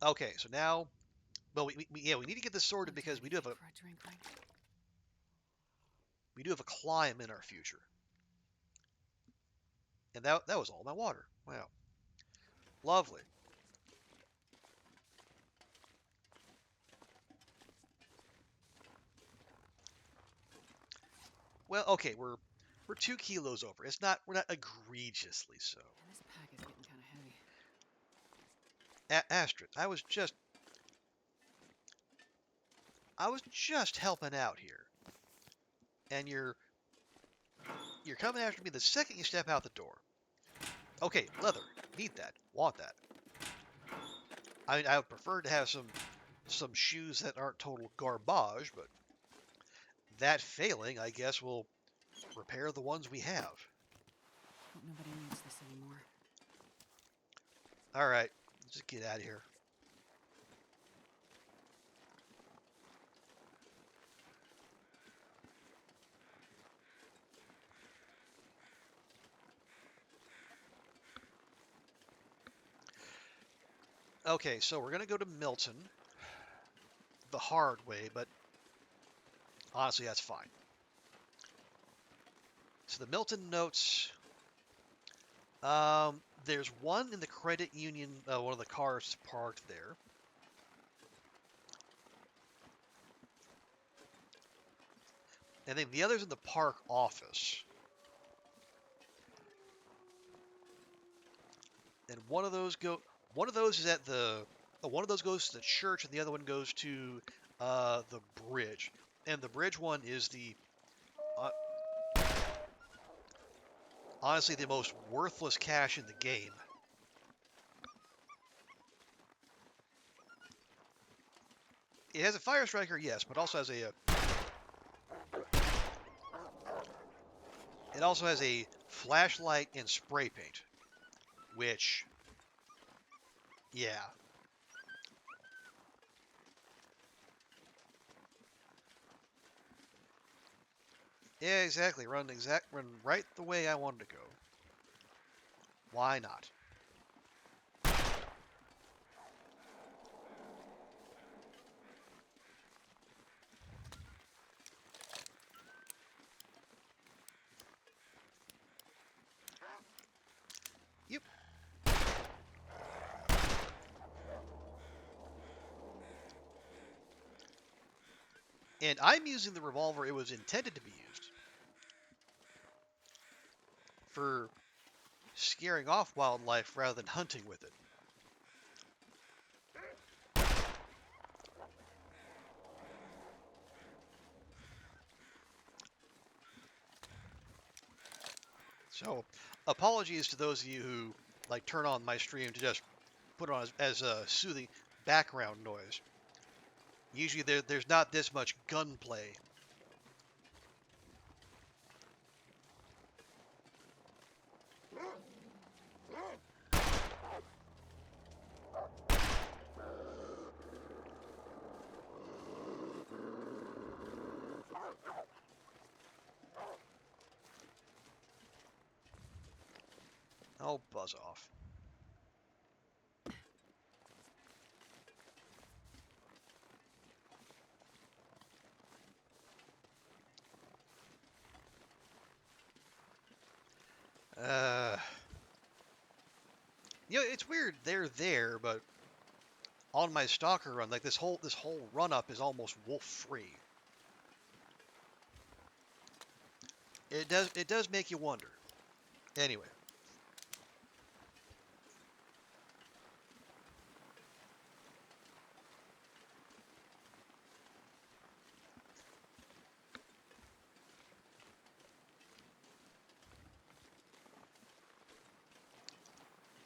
Okay, so now, well, we need to get this sorted because we do have a climb in our future, and that was all my water. Wow, lovely. Well, okay, we're 2 kilos over. We're not egregiously so. And this pack is getting kind of heavy. Astrid, I was just helping out here, and you're coming after me the second you step out the door. Okay, leather, need that, want that. I mean, I would prefer to have some shoes that aren't total garbage, but that failing, I guess we'll repair the ones we have. Hope nobody needs this anymore. All right, let's just get out of here. Okay, so we're gonna go to Milton the hard way, but honestly, that's fine. So the Milton notes, there's one in the credit union, one of the cars parked there. And then the other's in the park office. And one of those is at one of those goes to the church and the other one goes to the bridge. And the bridge one is uh, honestly the most worthless cache in the game. It has a fire striker, yes, but also has it also has a flashlight and spray paint, which, yeah. Yeah, exactly. Run right the way I wanted to go. Why not? Yep. And I'm using the revolver it was intended to be used for scaring off wildlife rather than hunting with it. So, apologies to those of you who like turn on my stream to just put it on as a soothing background noise. Usually there's not this much gunplay. Oh, buzz off. Uh, it's weird. They're there, but on my stalker run, like this whole run up is almost wolf free. It does make you wonder. Anyway,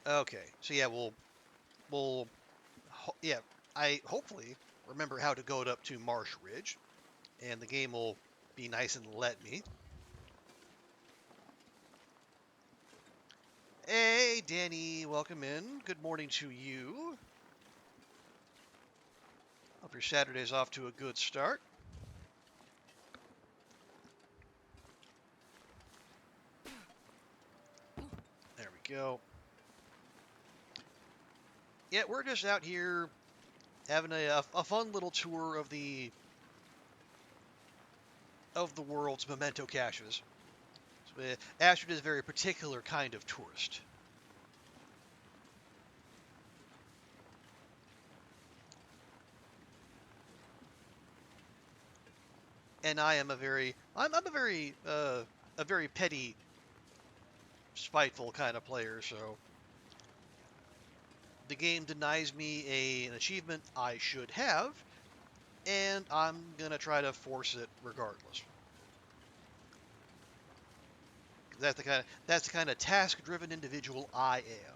okay. So yeah, we'll yeah. I hopefully remember how to go up to Marsh Ridge, and the game will be nice and let me. Hey, Danny, welcome in. Good morning to you. Hope your Saturday's off to a good start. There we go. Yeah, we're just out here having a fun little tour of the world's memento caches. So, Astrid is a very particular kind of tourist. And I am I'm a very petty, spiteful kind of player. So the game denies me an achievement I should have, and I'm gonna try to force it regardless. That's the kind of task-driven individual I am.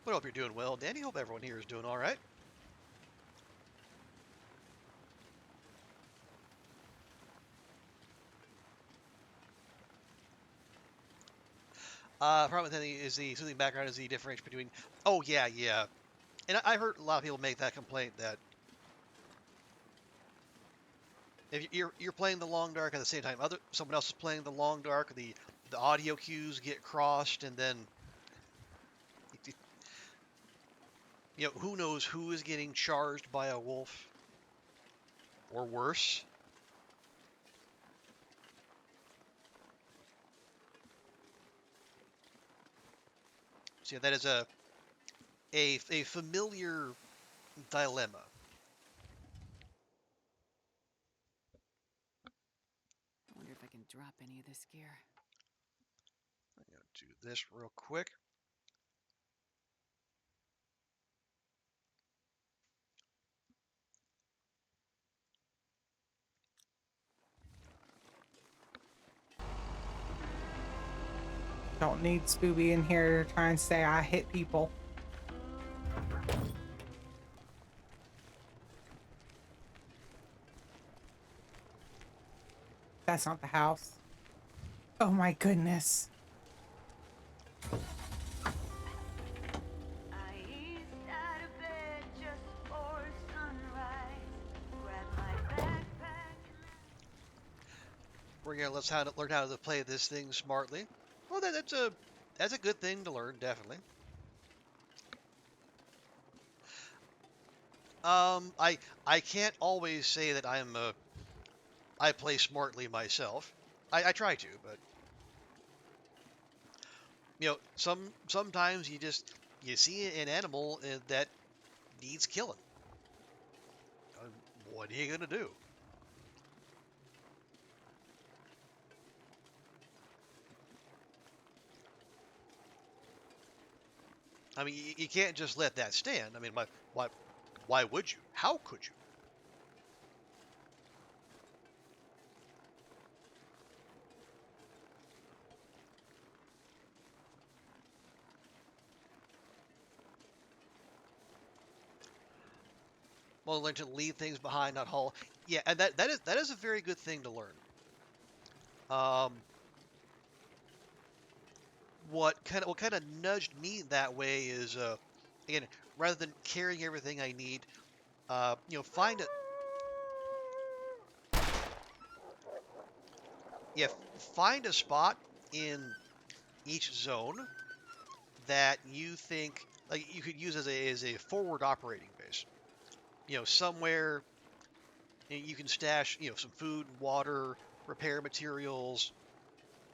But I hope you're doing well, Danny. Hope everyone here is doing all right. Problem with Danny is the soothing background is the difference between. Oh yeah, yeah. And I heard a lot of people make that complaint that if you're playing the long dark at the same time someone else is playing the long dark, the audio cues get crossed, and then who knows who is getting charged by a wolf or worse. So yeah, that is a familiar dilemma. I wonder if I can drop any of this gear. I'm gonna do this real quick. Don't need Scooby in here to try and say I hit people. That's not the house. Oh my goodness. We're gonna learn how to play this thing smartly. Well, that's a good thing to learn, definitely. I can't always say that I play smartly myself. I try to, but sometimes you see an animal that needs killing. Uh, What are you gonna do? I mean, you can't just let that stand. I mean, why would you? How could you? Well, learn to leave things behind, not haul. Yeah, and that is a very good thing to learn. Um, what kind of nudged me that way is again, rather than carrying everything I need, find a yeah find a spot in each zone that you think like you could use as a forward operating base. Somewhere you can stash some food, water, repair materials,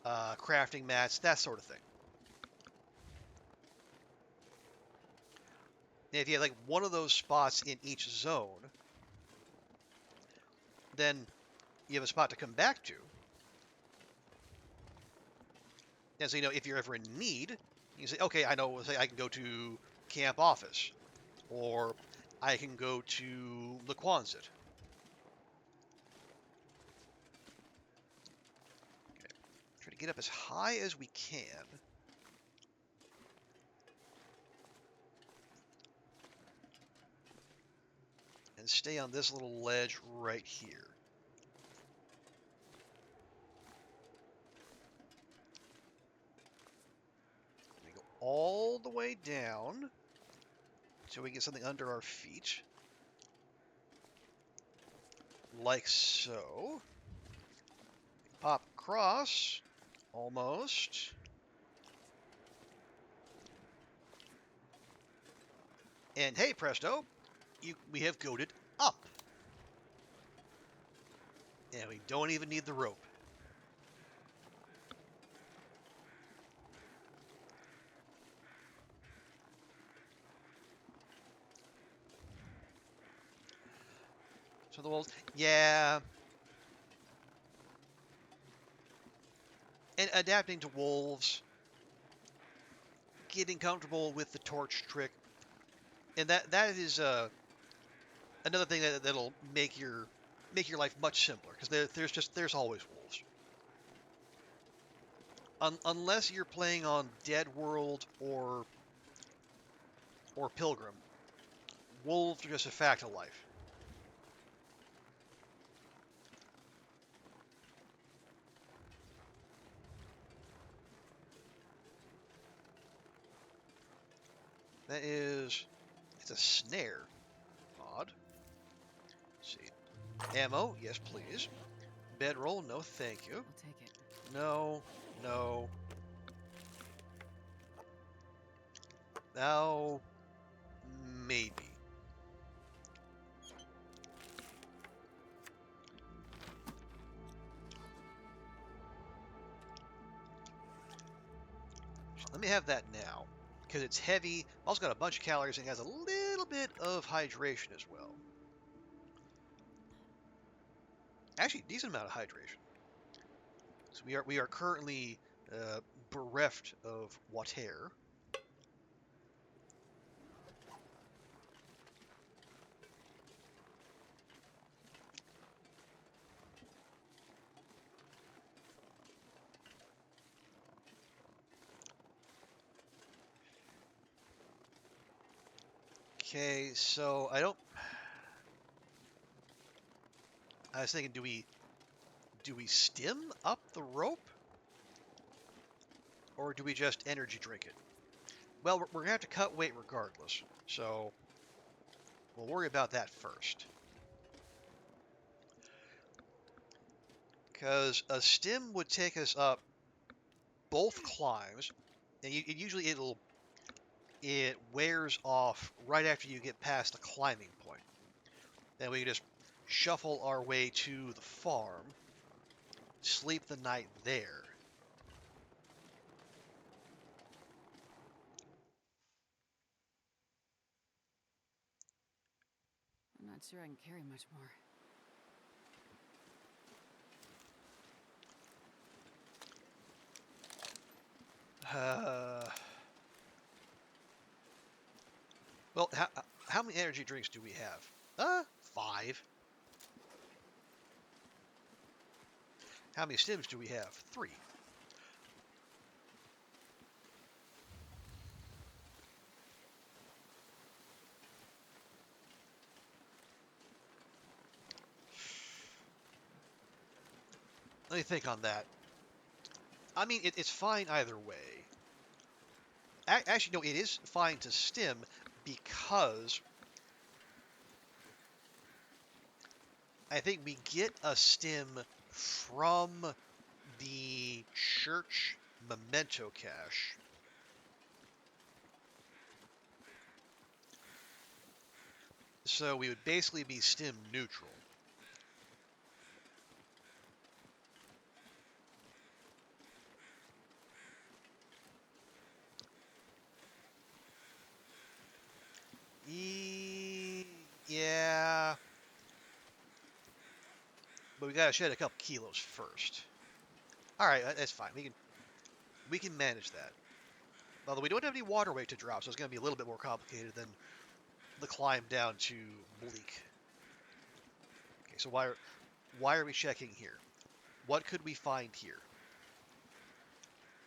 crafting mats, that sort of thing. And if you have like one of those spots in each zone, then you have a spot to come back to. And so if you're ever in need, you can say, okay, I know. Say I can go to camp office, or I can go to the Quonset. Okay. Try to get up as high as we can. And stay on this little ledge right here. We go all the way down so we get something under our feet. Like so. Pop across. Almost. And hey, presto, we have goaded up. And we don't even need the rope. So the wolves, yeah. And adapting to wolves, getting comfortable with the torch trick, and that is another thing that'll make your life much simpler because there's always wolves. Unless you're playing on Dead World or Pilgrim, wolves are just a fact of life. That is, it's a snare. Odd. Let's see. Ammo, yes please. Bedroll, no thank you. I'll take it. No, no. Now, maybe. Let me have that now, because it's heavy. Also got a bunch of calories and has a little bit of hydration as well. Actually, decent amount of hydration. So we are currently bereft of water. Okay, so I was thinking, do we stim up the rope, or do we just energy drink it? Well, we're gonna have to cut weight regardless, so we'll worry about that first. Because a stim would take us up both climbs, and usually it wears off right after you get past the climbing point. Then we can just shuffle our way to the farm, sleep the night there. I'm not sure I can carry much more. Well, how many energy drinks do we have? 5. How many stims do we have? 3. Let me think on that. I mean, it's fine either way. Actually, no, it is fine to stim because I think we get a stim from the church memento cache. So we would basically be stim neutral. Yeah. But we gotta shed a couple kilos first. Alright, that's fine. We can manage that. Although we don't have any water weight to drop, so it's gonna be a little bit more complicated than the climb down to Bleak. Okay, so why are we checking here? What could we find here?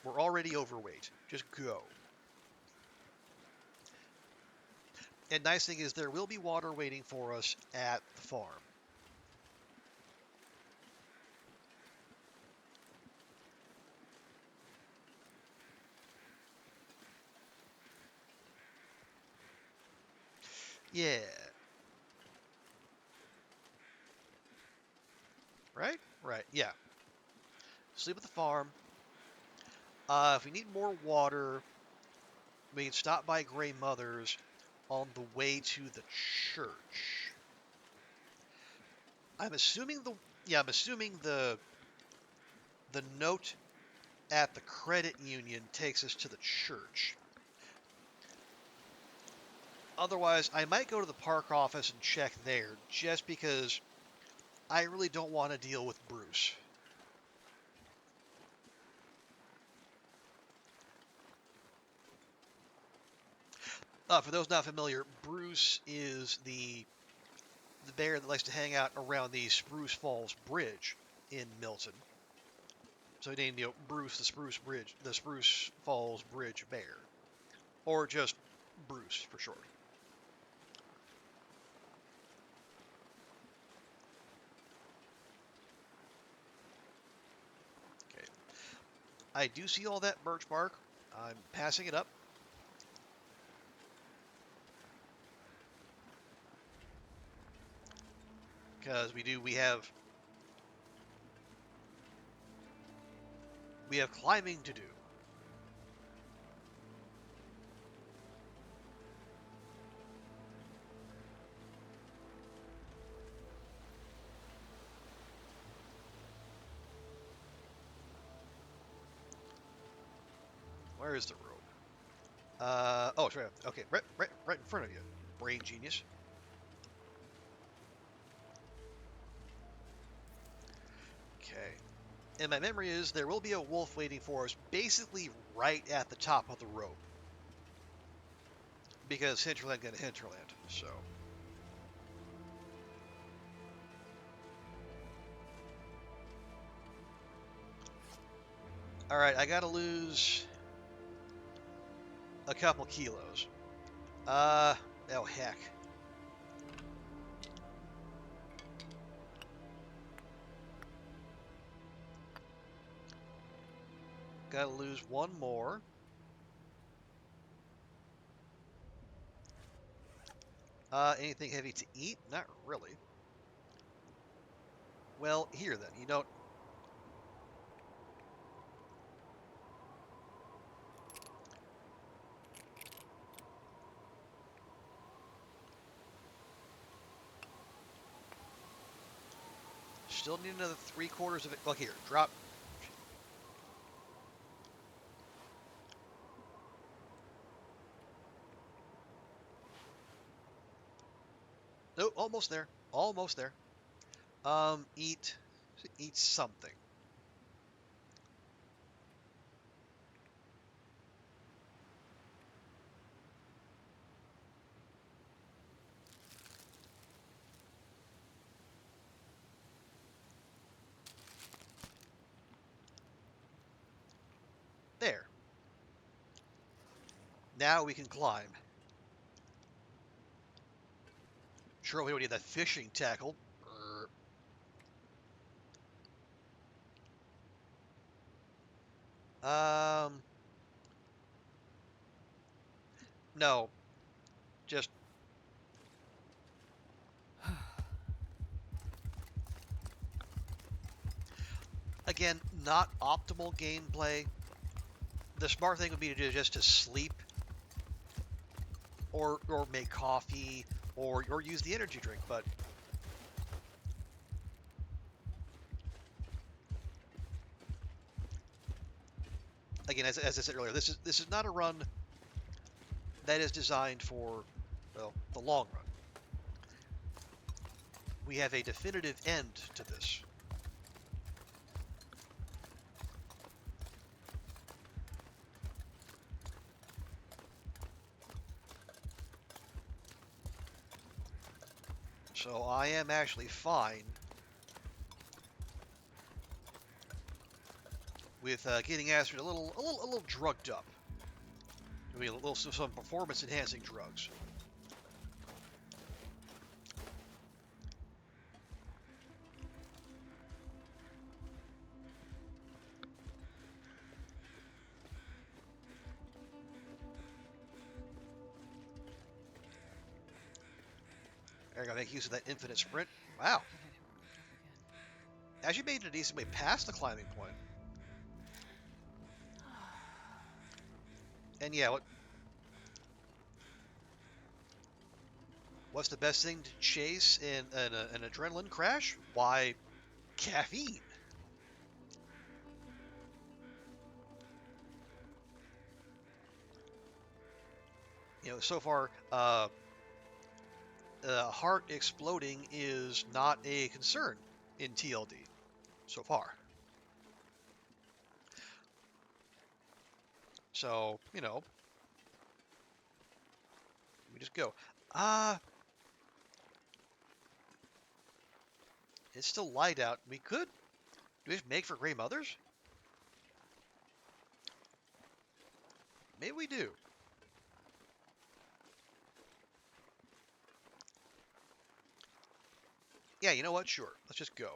We're already overweight. Just go. And nice thing is there will be water waiting for us at the farm. Yeah. Right? Right. Yeah. sleep at the farm. If we need more water, we can stop by Grey Mother's on the way to the church. I'm assuming the note at the credit union takes us to the church. Otherwise, I might go to the park office and check there, just because I really don't want to deal with Bruce. For those not familiar, Bruce is the bear that likes to hang out around the Spruce Falls Bridge in Milton. So he named Bruce the Spruce Falls Bridge Bear, or just Bruce for short. Okay, I do see all that birch bark. I'm passing it up. Because we have climbing to do. Where is the rope? Oh, it's right. Okay, right in front of you, brain genius. Okay. And my memory is there will be a wolf waiting for us basically right at the top of the rope. Because hinterland got a hinterland, so. Alright, I gotta lose a couple kilos. Oh heck. Gotta lose one more. Anything heavy to eat? Not really. Well, here then. You don't. Still need another 3/4 of it. Look here. Drop. Oh, almost there. Almost there. Eat something. There. Now we can climb. Sure, we don't need that fishing tackle. No. Just. Again, not optimal gameplay. The smart thing would be to do just to sleep, or make coffee, or use the energy drink. But again, as I said earlier, this is not a run that is designed for, well, the long run. We have a definitive end to this. So I am actually fine with getting Astrid a little drugged up. Maybe some performance enhancing drugs. I gotta make use of that infinite sprint. Wow. As you made it a decent way past the climbing point. And yeah, what's the best thing to chase in an adrenaline crash? Why, caffeine. So far, heart exploding is not a concern in TLD so far. So, we just go. It's still light out. We could. Do we just make for Gray Mothers? Maybe we do. Yeah, you know what? Sure. Let's just go.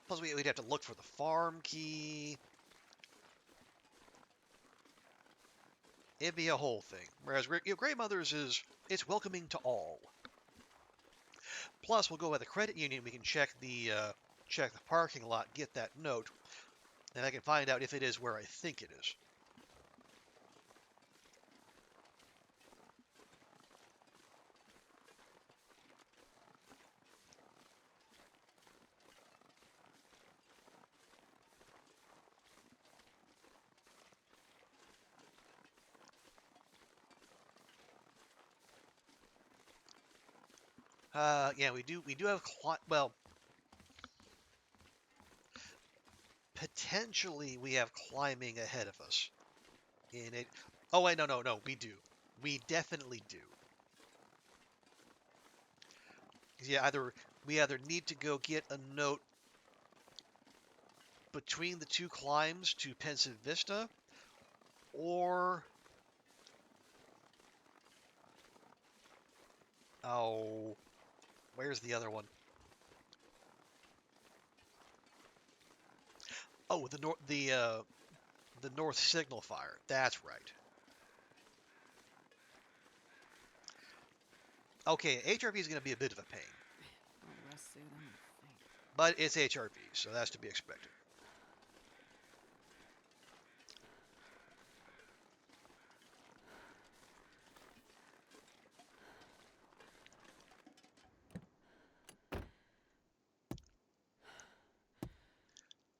Plus, we'd have to look for the farm key. It'd be a whole thing. Whereas Gray Mothers it's welcoming to all. Plus, we'll go by the credit union. We can check the parking lot, get that note, and I can find out if it is where I think it is. Yeah, we do have well, potentially we have climbing ahead of us. In it. Oh wait, no, we do. We definitely do. Yeah, we either need to go get a note between the two climbs to Pensive Vista, or oh, where's the other one? Oh, the North Signal Fire. That's right. Okay, HRV is going to be a bit of a pain, I'll rest soon. I'm gonna faint. but it's HRV, so that's to be expected.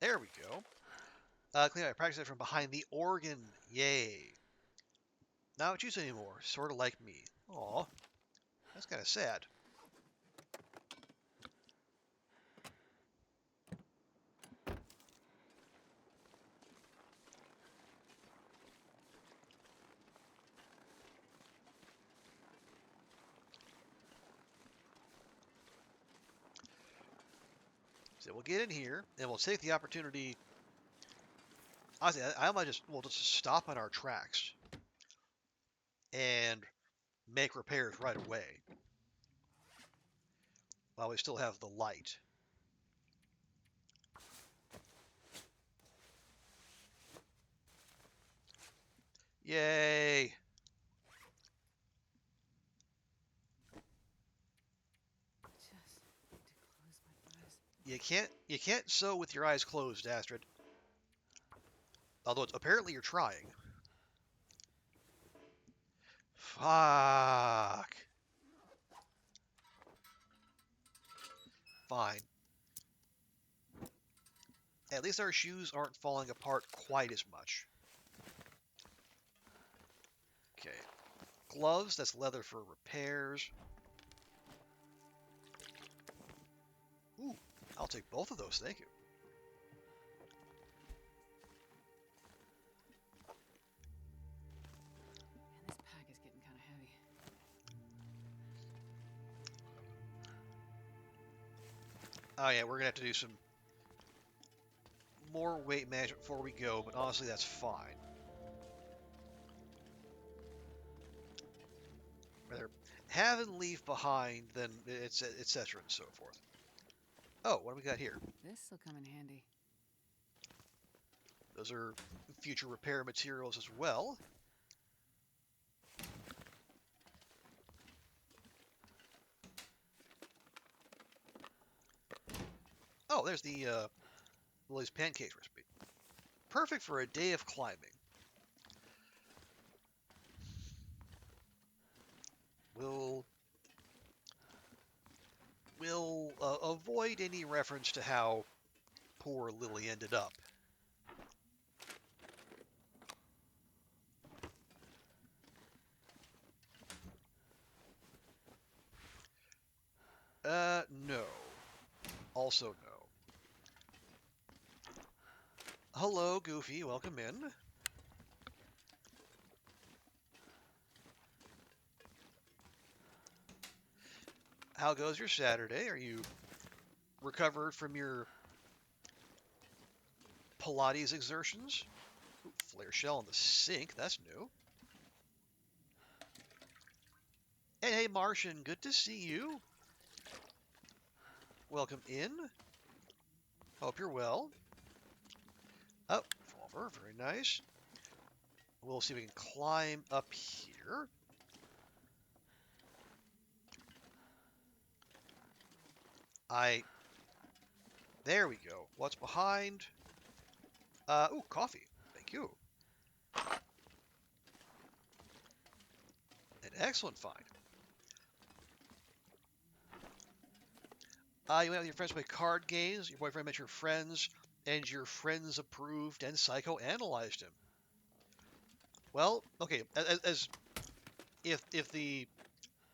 There we go. Clean out practice from behind the organ. Yay. Not use anymore. Sort of like me. Aw. That's kind of sad. So we'll get in here, and we'll take the opportunity. Honestly, we'll just stop on our tracks and make repairs right away while we still have the light. Yay! Just need to close my eyes. You can't sew with your eyes closed, Astrid. Although apparently you're trying. Fuck. Fine. At least our shoes aren't falling apart quite as much. Okay. Gloves, that's leather for repairs. Ooh, I'll take both of those, thank you. Man, this pack is getting kind of heavy. Oh yeah, we're gonna have to do some more weight management before we go, but honestly that's fine. Rather have and leave behind than etc. and so forth. Oh, what do we got here? This'll come in handy. Those are future repair materials as well. Oh, there's the Lily's pancake recipe. Perfect for a day of climbing. We'll avoid any reference to how poor Lily ended up. No. Also no. Hello, Goofy. Welcome in. How goes your Saturday? Are you recovered from your Pilates exertions? Ooh, flare shell in the sink. That's new. Hey, Martian. Good to see you. Welcome in. Hope you're well. Oh, revolver. Very nice. We'll see if we can climb up here. There we go. What's behind? Ooh, coffee. Thank you. An excellent find. You went with your friends to play card games. Your boyfriend met your friends, and your friends approved and psychoanalyzed him. Well, okay. As if the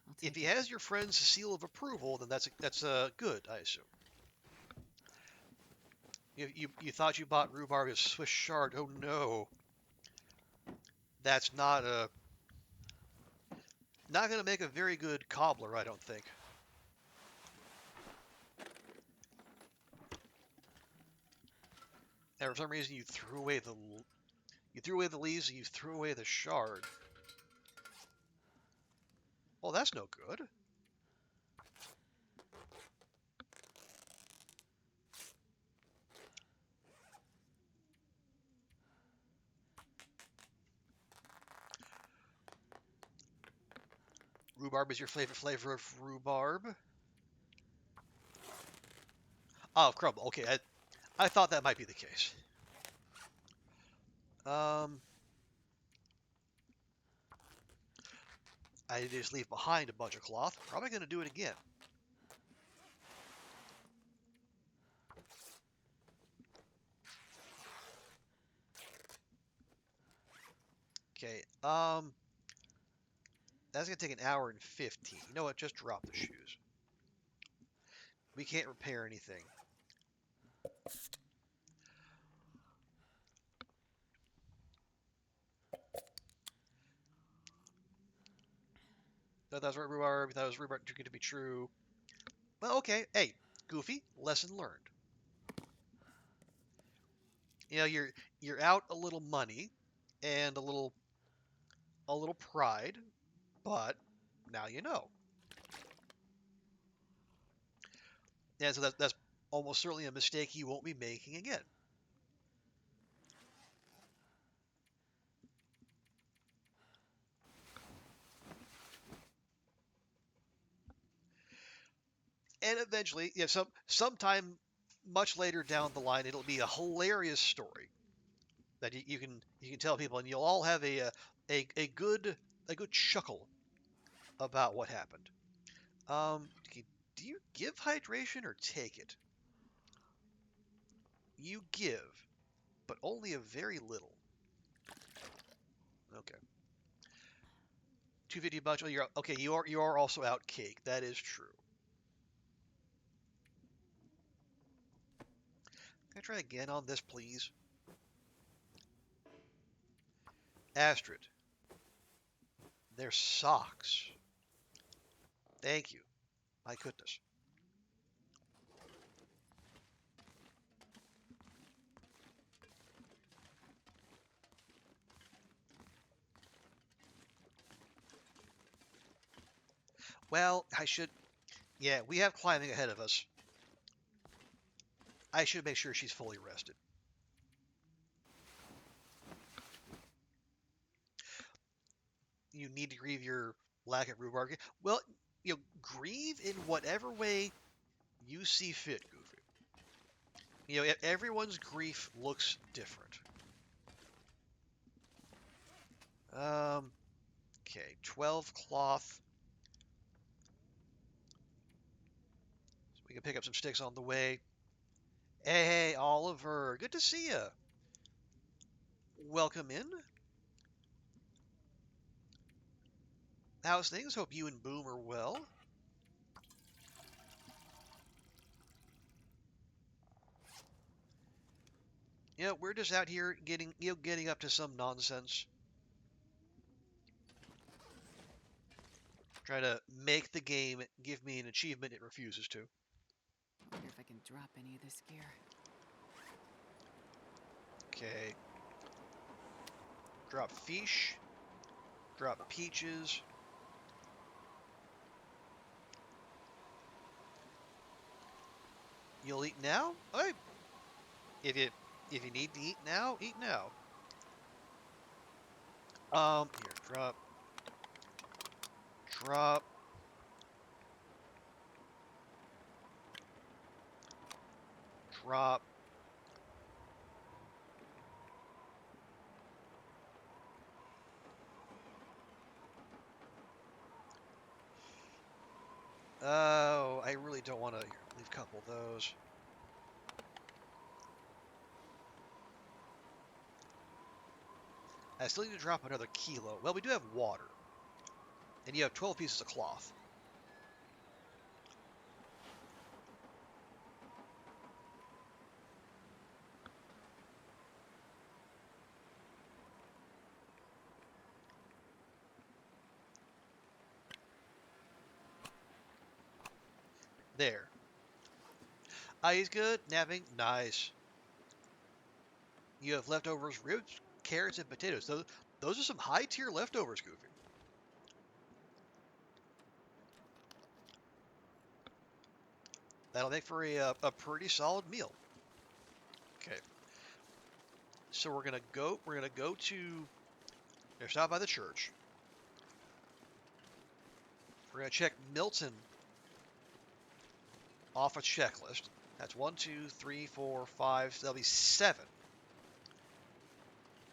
I'll if take he it. has your friend's seal of approval, then that's good, I assume. You thought you bought rhubarb as Swiss chard. Oh no, that's not going to make a very good cobbler, I don't think. And for some reason, you threw away the leaves and you threw away the shard. Well, that's no good. Rhubarb is your favorite flavor of rhubarb? Oh, crumble. Okay, I thought that might be the case. Um, I did just leave behind a bunch of cloth. Probably going to do it again. Okay, that's going to take an hour and 15. You know what? Just drop the shoes. We can't repair anything. That was rhubarb. That was rhubarb too good to be true. Well, okay. Hey, Goofy, lesson learned. You know, you're out a little money and a little pride, but now you know. And so that's almost certainly a mistake you won't be making again. And eventually, yeah, sometime much later down the line, it'll be a hilarious story that you can tell people, and you'll all have a good chuckle about what happened. Do you give hydration or take it? You give, but only a very little. Okay. 250 bunch. Oh, you're okay. You are also out cake. That is true. Can I try again on this, please? Astrid, they're socks. Thank you. My goodness. Well, I should. Yeah, we have climbing ahead of us. I should make sure she's fully rested. You need to grieve your lack of rhubarb. Well, grieve in whatever way you see fit, Goofy. You know, everyone's grief looks different. Okay, 12 cloth. So we can pick up some sticks on the way. Hey, Oliver, good to see you. Welcome in. How's things? Hope you and Boom are well. You know, we're just out here getting up to some nonsense. Trying to make the game give me an achievement it refuses to. Wonder if I can drop any of this gear. Okay. Drop fish. Drop peaches. You'll eat now? Okay. If you need to eat now, eat now. Here, drop, drop. Oh, I really don't want to leave a couple of those. I still need to drop another kilo. Well, we do have water. And you have 12 pieces of cloth. There. Eyes good. Napping. Nice. You have leftovers, ribs, carrots, and potatoes. Those are some high-tier leftovers, Goofy. That'll make for a pretty solid meal. Okay. So we're gonna go to stop by the church. We're gonna check Milton off a checklist. That's 1, 2, 3, 4, 5. So that'll be 7.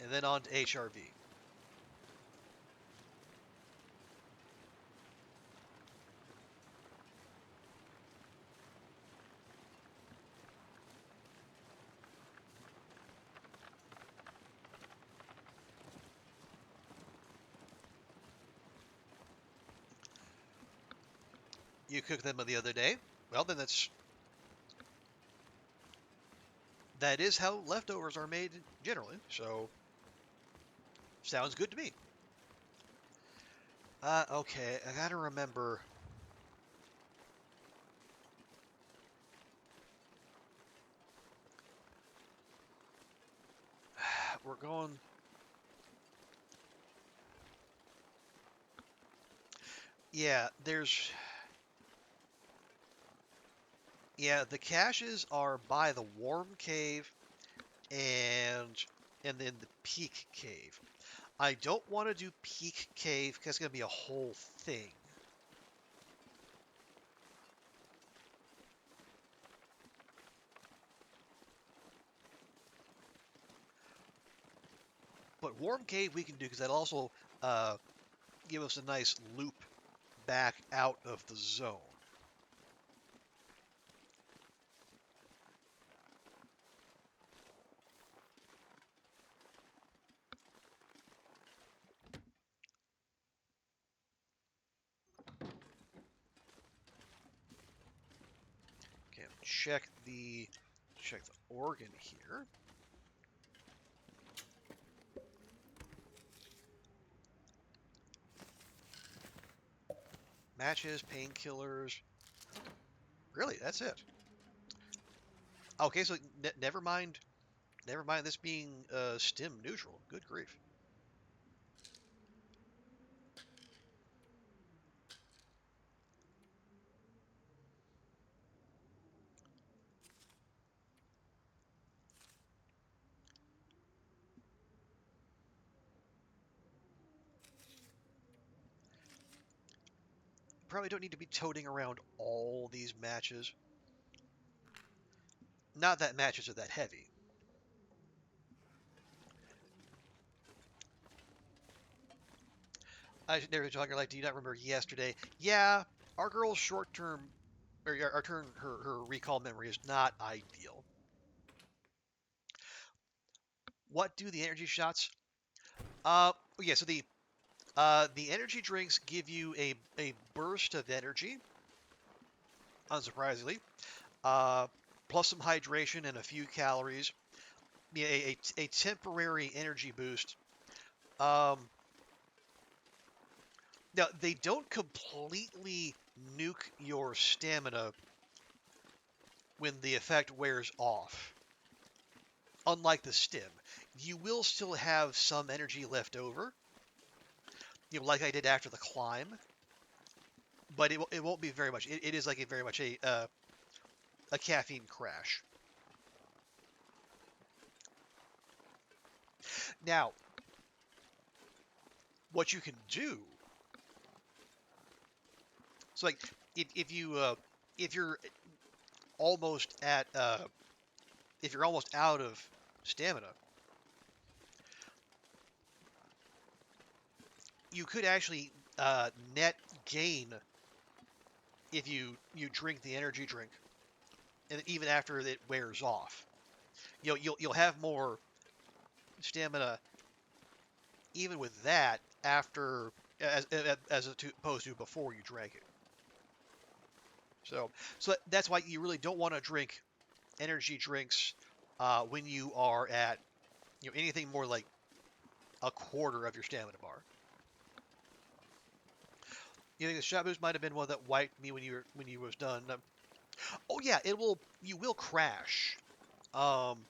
And then on to HRV. You cooked them the other day. Well, then that is how leftovers are made generally. So sounds good to me. Okay, I gotta remember. We're going. Yeah, the caches are by the Warm Cave and then the Peak Cave. I don't want to do Peak Cave because it's gonna be a whole thing. But Warm Cave we can do because that'll also give us a nice loop back out of the zone. Okay, check the organ here. Matches, painkillers. Really, that's it. Okay, so never mind. Never mind this being stim neutral. Good grief. Probably don't need to be toting around all these matches. not that matches are that heavy. Never talking like, do you not remember yesterday? Yeah, our girl's short-term, or her recall memory is not ideal. What do the energy shots? Yeah, so the energy drinks give you a burst of energy, unsurprisingly, uh, plus some hydration and a few calories. Yeah, a temporary energy boost. Um, Now they don't completely nuke your stamina when the effect wears off. Unlike the stim, you will still have some energy left over, like I did after the climb, but it won't be very much. It is like a very much a caffeine crash. Now, what you can do, so like if you're almost at if you're almost out of stamina, you could actually net gain if you drink the energy drink, and even after it wears off, you'll have more stamina even with that after as opposed to before you drank it. So that's why you really don't want to drink energy drinks when you are at anything more like a quarter of your stamina bar. You think the shot boost might have been one that wiped me when you was done? Oh yeah, you will crash. Um,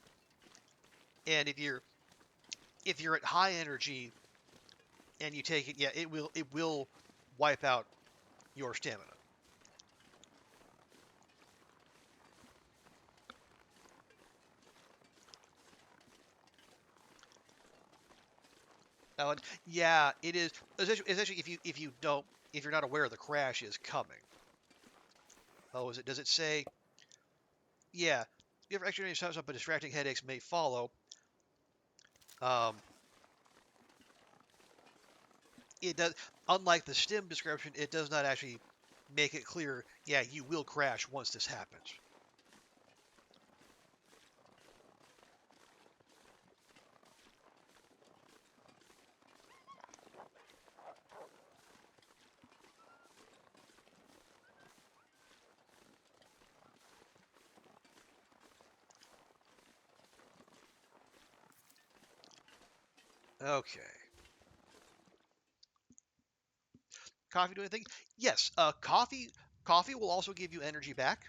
and if you're at high energy and you take it, yeah, it will wipe out your stamina. And yeah, it is especially if you're not aware the crash is coming. Oh, does it say? Yeah, if extra shows up, but distracting headaches may follow. Um, it does. Unlike the stim description, it does not actually make it clear. Yeah, you will crash once this happens. Okay. Coffee do anything? Yes. Coffee will also give you energy back,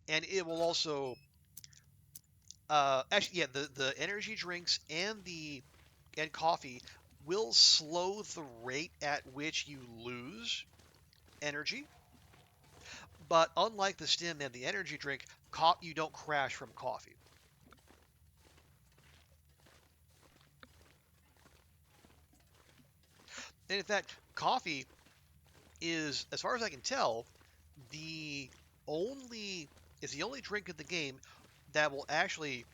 and it will also actually yeah the energy drinks and coffee will slow the rate at which you lose energy. But unlike the stim and the energy drink, you don't crash from coffee. And in fact, coffee is, as far as I can tell, the only the only drink in the game that will actually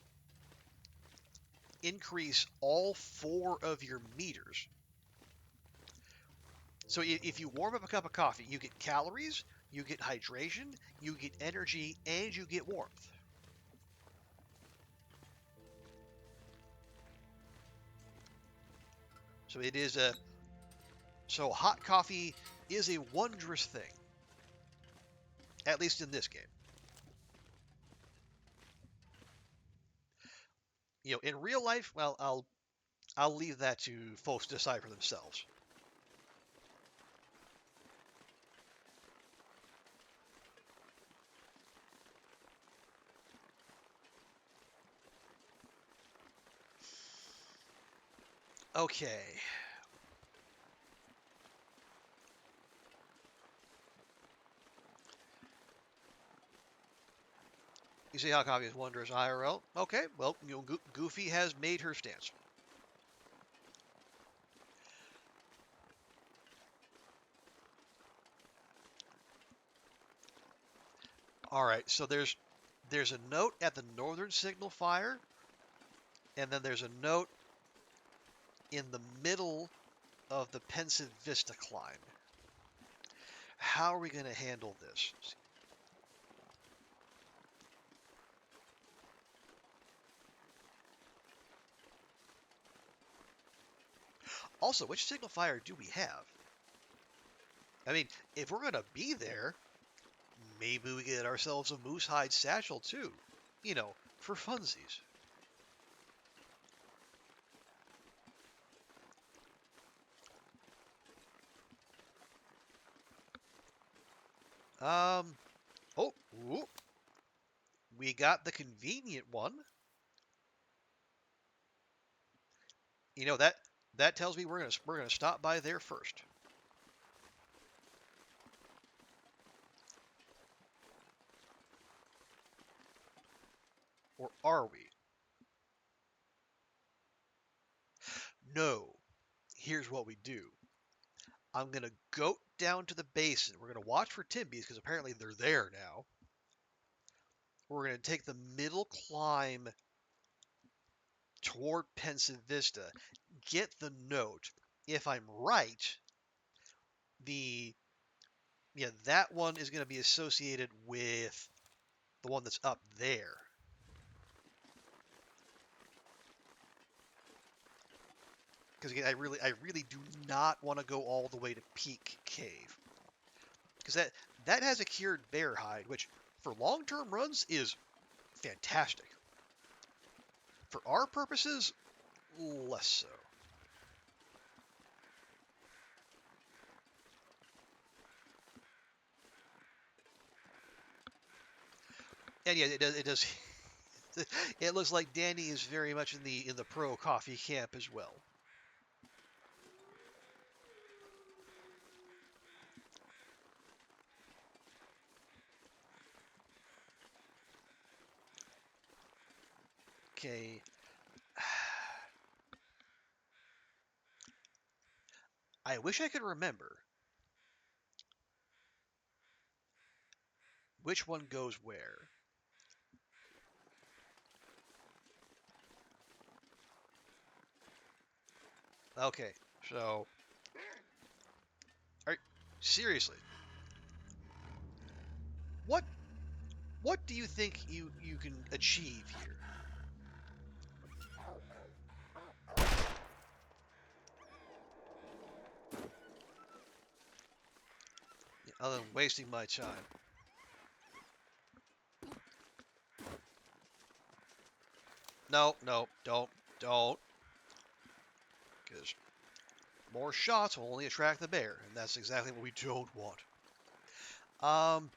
increase all four of your meters. So if you warm up a cup of coffee, you get calories, you get hydration, you get energy, and you get warmth. So hot coffee is a wondrous thing, at least in this game. In real life, well, I'll leave that to folks to decide for themselves. Okay. You see how coffee is wondrous IRL? Okay, well, Goofy has made her stance. All right, so there's There's a note at the northern signal fire, and then there's a note in the middle of the Pensive Vista climb. How are we going to handle this? Also, which signal fire do we have? I mean, if we're going to be there, maybe we get ourselves a moose hide satchel too. You know, for funsies. Oh, ooh, we got the convenient one. You know, that tells me we're gonna stop by there first. Or are we? No. Here's what we do. I'm gonna go down to the basin. We're gonna watch for timbies because apparently they're there now. We're gonna take the middle climb toward Pensive Vista. Get the note. If I'm right, the yeah, that one is gonna be associated with the one that's up there. Because again, I really do not want to go all the way to Peak Cave. Because that has a cured bear hide, which for long-term runs is fantastic. For our purposes, less so. And yeah, it does. It does. It looks like Danny is very much in the pro coffee camp as well. Okay. I wish I could remember which one goes where. Okay, so, are, seriously, what what do you think you can achieve here? Other than wasting my time. No, no, don't. Because more shots will only attract the bear, and that's exactly what we don't want. Um,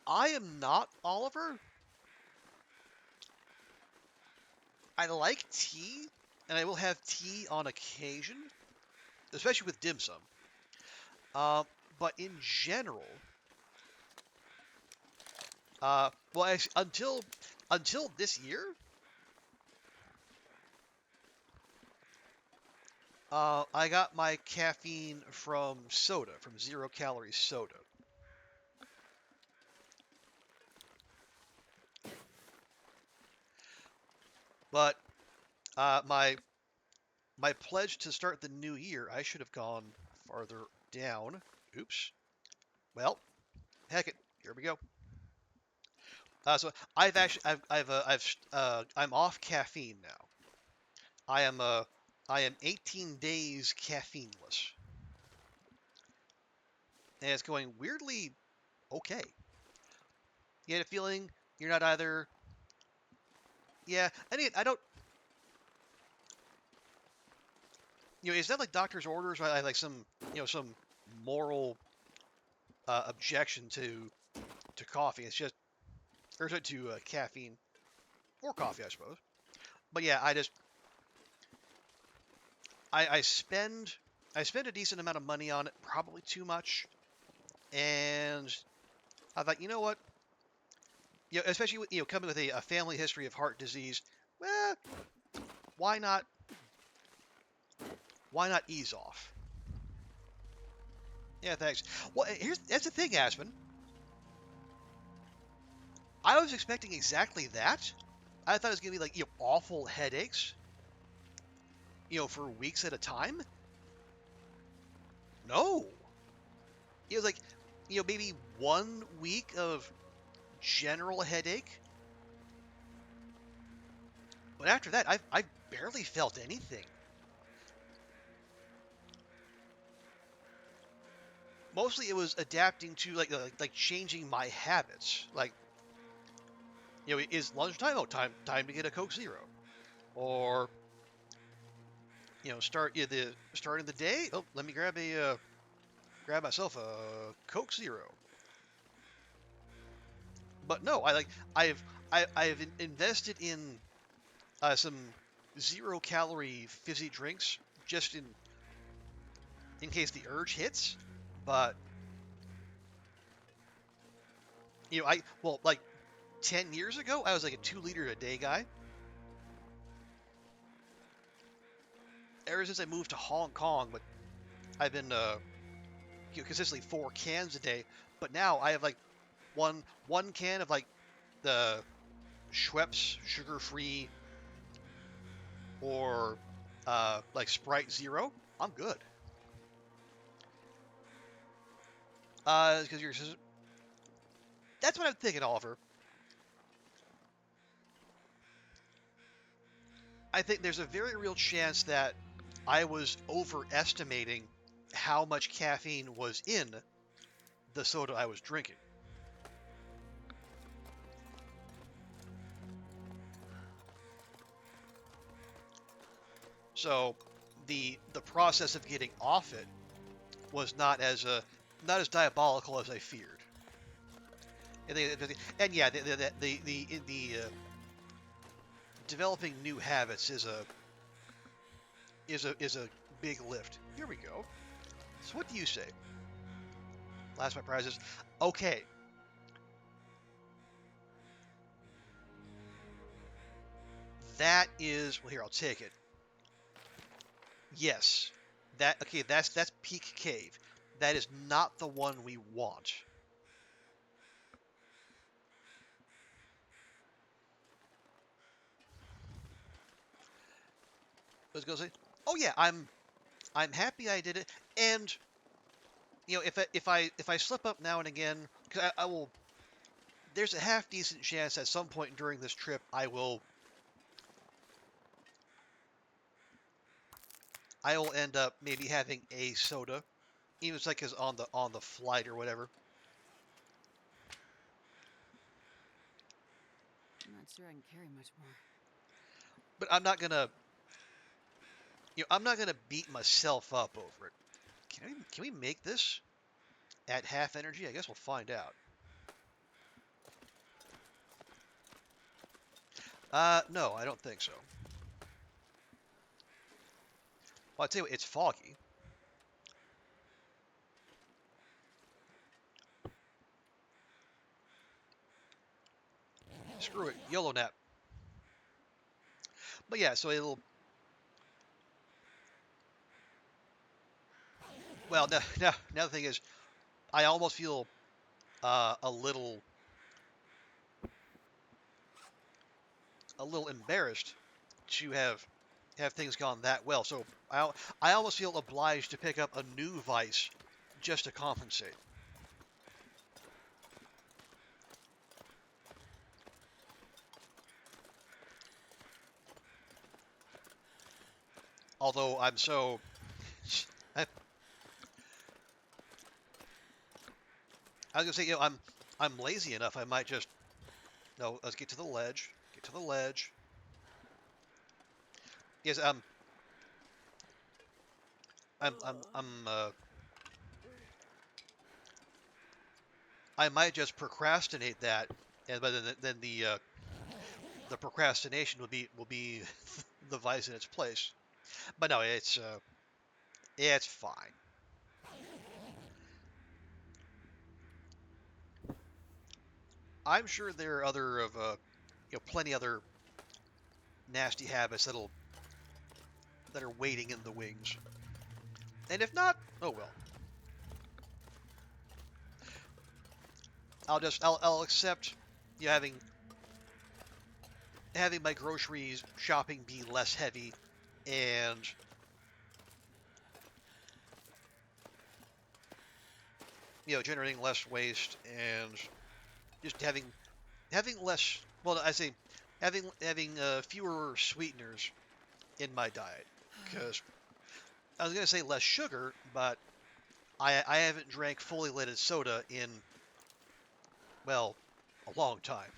I am not Oliver. I like tea, and I will have tea on occasion, especially with dim sum. Uh, but in general, well, actually, until this year, I got my caffeine from soda, from 0 calorie soda. But my pledge to start the new year, I should have gone farther down. Oops. Well, heck it. Here we go. So I've actually I'm off caffeine now. I am I am 18 days caffeineless, and it's going weirdly okay. You get a feeling you're not either. Yeah, I don't. It's not like doctor's orders. I like some some moral objection to coffee. It's just or to caffeine or coffee, I suppose. But yeah, I spend a decent amount of money on it, probably too much, and I thought, you know what, especially with, coming with a family history of heart disease, well, why not ease off? Yeah, thanks. Well, that's the thing, Aspen. I was expecting exactly that. I thought it was gonna be like, awful headaches, for weeks at a time. No, it was like, maybe 1 week of general headache, but after that, I barely felt anything. Mostly, it was adapting to like changing my habits. Like, is lunchtime? Oh, time to get a Coke Zero, or starting the day. Oh, let me grab myself a Coke Zero. But no, I've invested in some 0-calorie fizzy drinks just in case the urge hits. But like 10 years ago, I was like a 2 liter a day guy. Ever since I moved to Hong Kong, but I've been consistently 4 cans a day. But now I have like one can of like the Schweppes sugar-free or like Sprite Zero. I'm good. Because that's what I'm thinking, Oliver. I think there's a very real chance that I was overestimating how much caffeine was in the soda I was drinking. So the process of getting off it was not as diabolical as I feared. And yeah, the developing new habits is a big lift. Here we go. So what do you say? Last my prizes. Okay. That is, well, here, I'll take it. Yes. Okay, that's Peak Cave. That is not the one we want. I was gonna say, oh yeah, I'm happy I did it, and if I slip up now and again, because I will, there's a half decent chance at some point during this trip I will end up maybe having a soda, even if it's like on the flight or whatever. I'm not sure I can carry much more. But I'm not gonna beat myself up over it. Can we make this at half energy? I guess we'll find out. No, I don't think so. Well, I'll tell you what, it's foggy. Screw it, YOLO nap. But yeah, so it'll. Well, now the thing is, I almost feel a little embarrassed to have things gone that well. So I almost feel obliged to pick up a new vice just to compensate. Although I'm so I was gonna say, I'm lazy enough. I might just no. Let's get to the ledge. Get to the ledge. Yes, I might just procrastinate that, and but then the procrastination will be the vice in its place. But no, it's fine. I'm sure there are plenty other nasty habits that are waiting in the wings. And if not, oh well. I'll accept having my groceries shopping be less heavy, and generating less waste, and just having less. Well, I say having fewer sweeteners in my diet, because I was gonna say less sugar, but I haven't drank fully leaded soda in, well, a long time.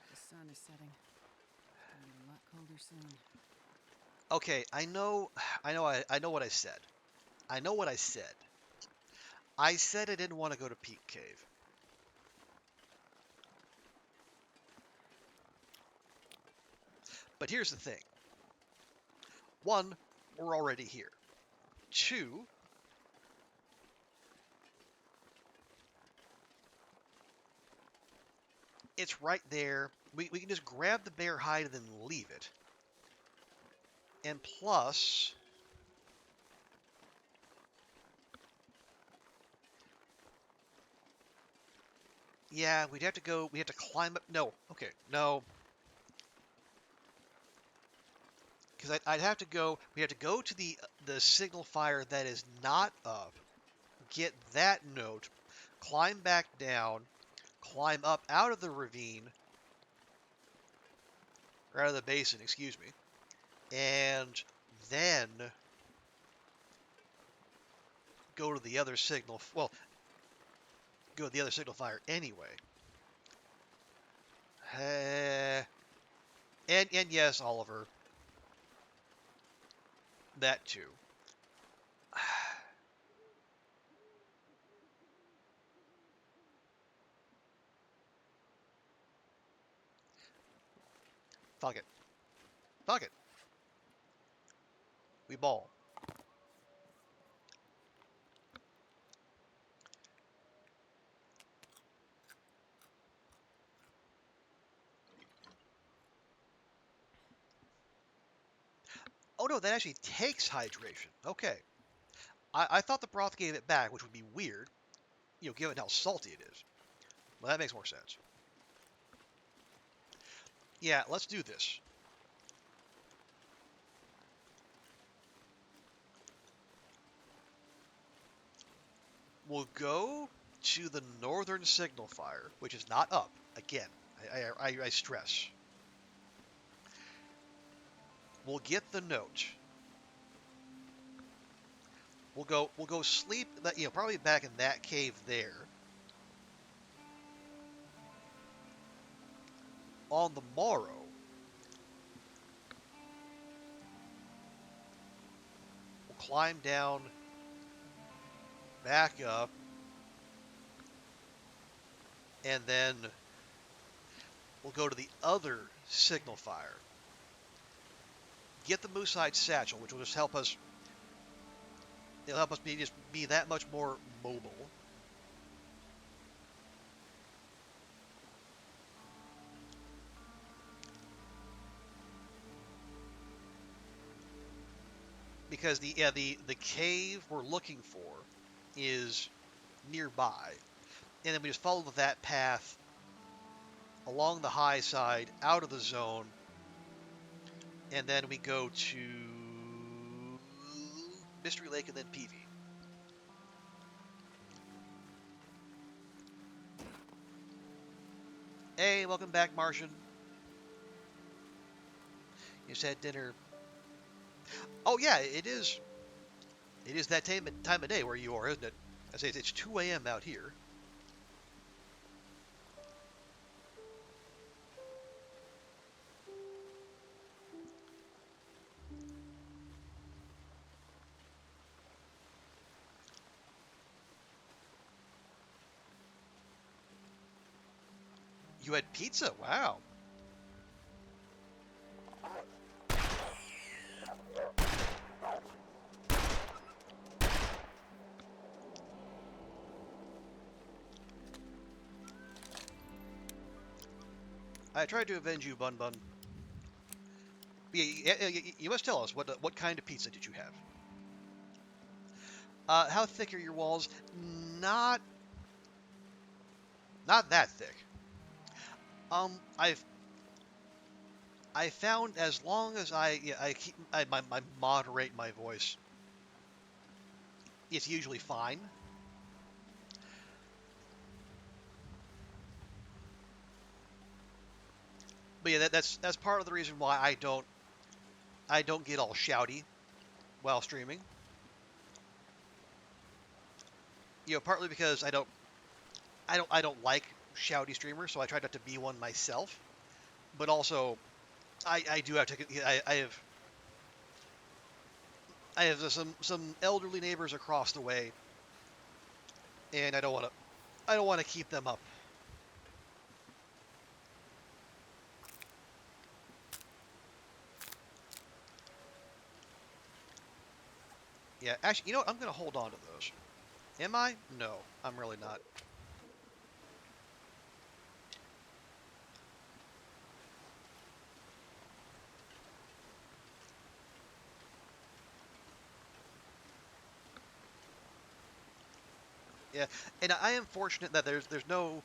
The sun is setting. It's gonna get a lot colder soon. Okay, I know what I said. I know what I said. I said I didn't want to go to Peak Cave. But here's the thing. One, we're already here. Two, it's right there. We can just grab the bear hide and then leave it. And plus, yeah, we'd have to go. We have to climb up. No, okay, no, because I'd have to go. We have to go to the signal fire that is not up. Get that note. Climb back down. Climb up out of the ravine, or out of the basin. Excuse me. And then go to the other signal. Well, go to the other signal fire anyway. And yes, Oliver, that too. Fuck it. Fuck it. We ball. Oh no, that actually takes hydration. Okay. I thought the broth gave it back, which would be weird, given how salty it is. Well, that makes more sense. Yeah, let's do this. We'll go to the northern signal fire, which is not up. Again, I stress. We'll get the note. We'll go sleep. Probably back in that cave there. On the morrow, we'll climb down, back up, and then we'll go to the other signal fire. Get the moose-hide satchel, which will just help us. It'll help us be that much more mobile. Because the cave we're looking for is nearby, and then we just follow that path along the high side out of the zone, and then we go to Mystery Lake and then PV. Hey, welcome back, Martian. You just had dinner. Oh yeah, it is. It is that time of day where you are, isn't it? I say it's 2 a.m. out here. You had pizza? Wow. I tried to avenge you, Bun Bun. Yeah, you must tell us what kind of pizza did you have? How thick are your walls? Not not that thick. I found as long as I keep I moderate my voice, it's usually fine. But yeah, that's part of the reason why I don't get all shouty while streaming. You know, partly because I don't like shouty streamers, so I try not to be one myself. But also, I do have to I have some elderly neighbors across the way, and I don't want to keep them up. Yeah, actually, you know what? I'm gonna hold on to those. Am I? No, I'm really not. Yeah, and I am fortunate that there's no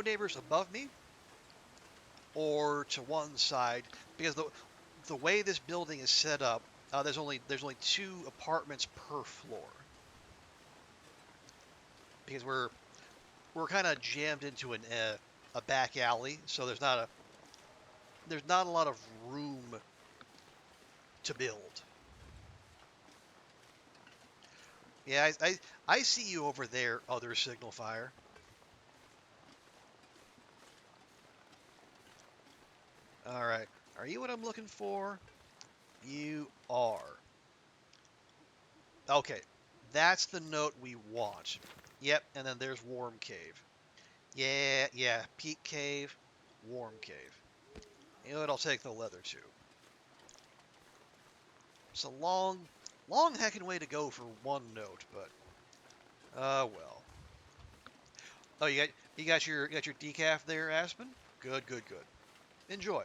neighbors above me or to one side because the way this building is set up, there's only two apartments per floor because we're kind of jammed into a back alley, so there's not a lot of room to build. Yeah, I see you over there, other signal fire. All right, are you what I'm looking for? You are. Okay, that's the note we want. Yep, and then there's Warm Cave. Yeah, yeah, Peak Cave, Warm Cave. You know what? I'll take the leather too. It's a long heckin' way to go for one note, but well. Oh, you got your decaf there, Aspen. Good, good, good. Enjoy.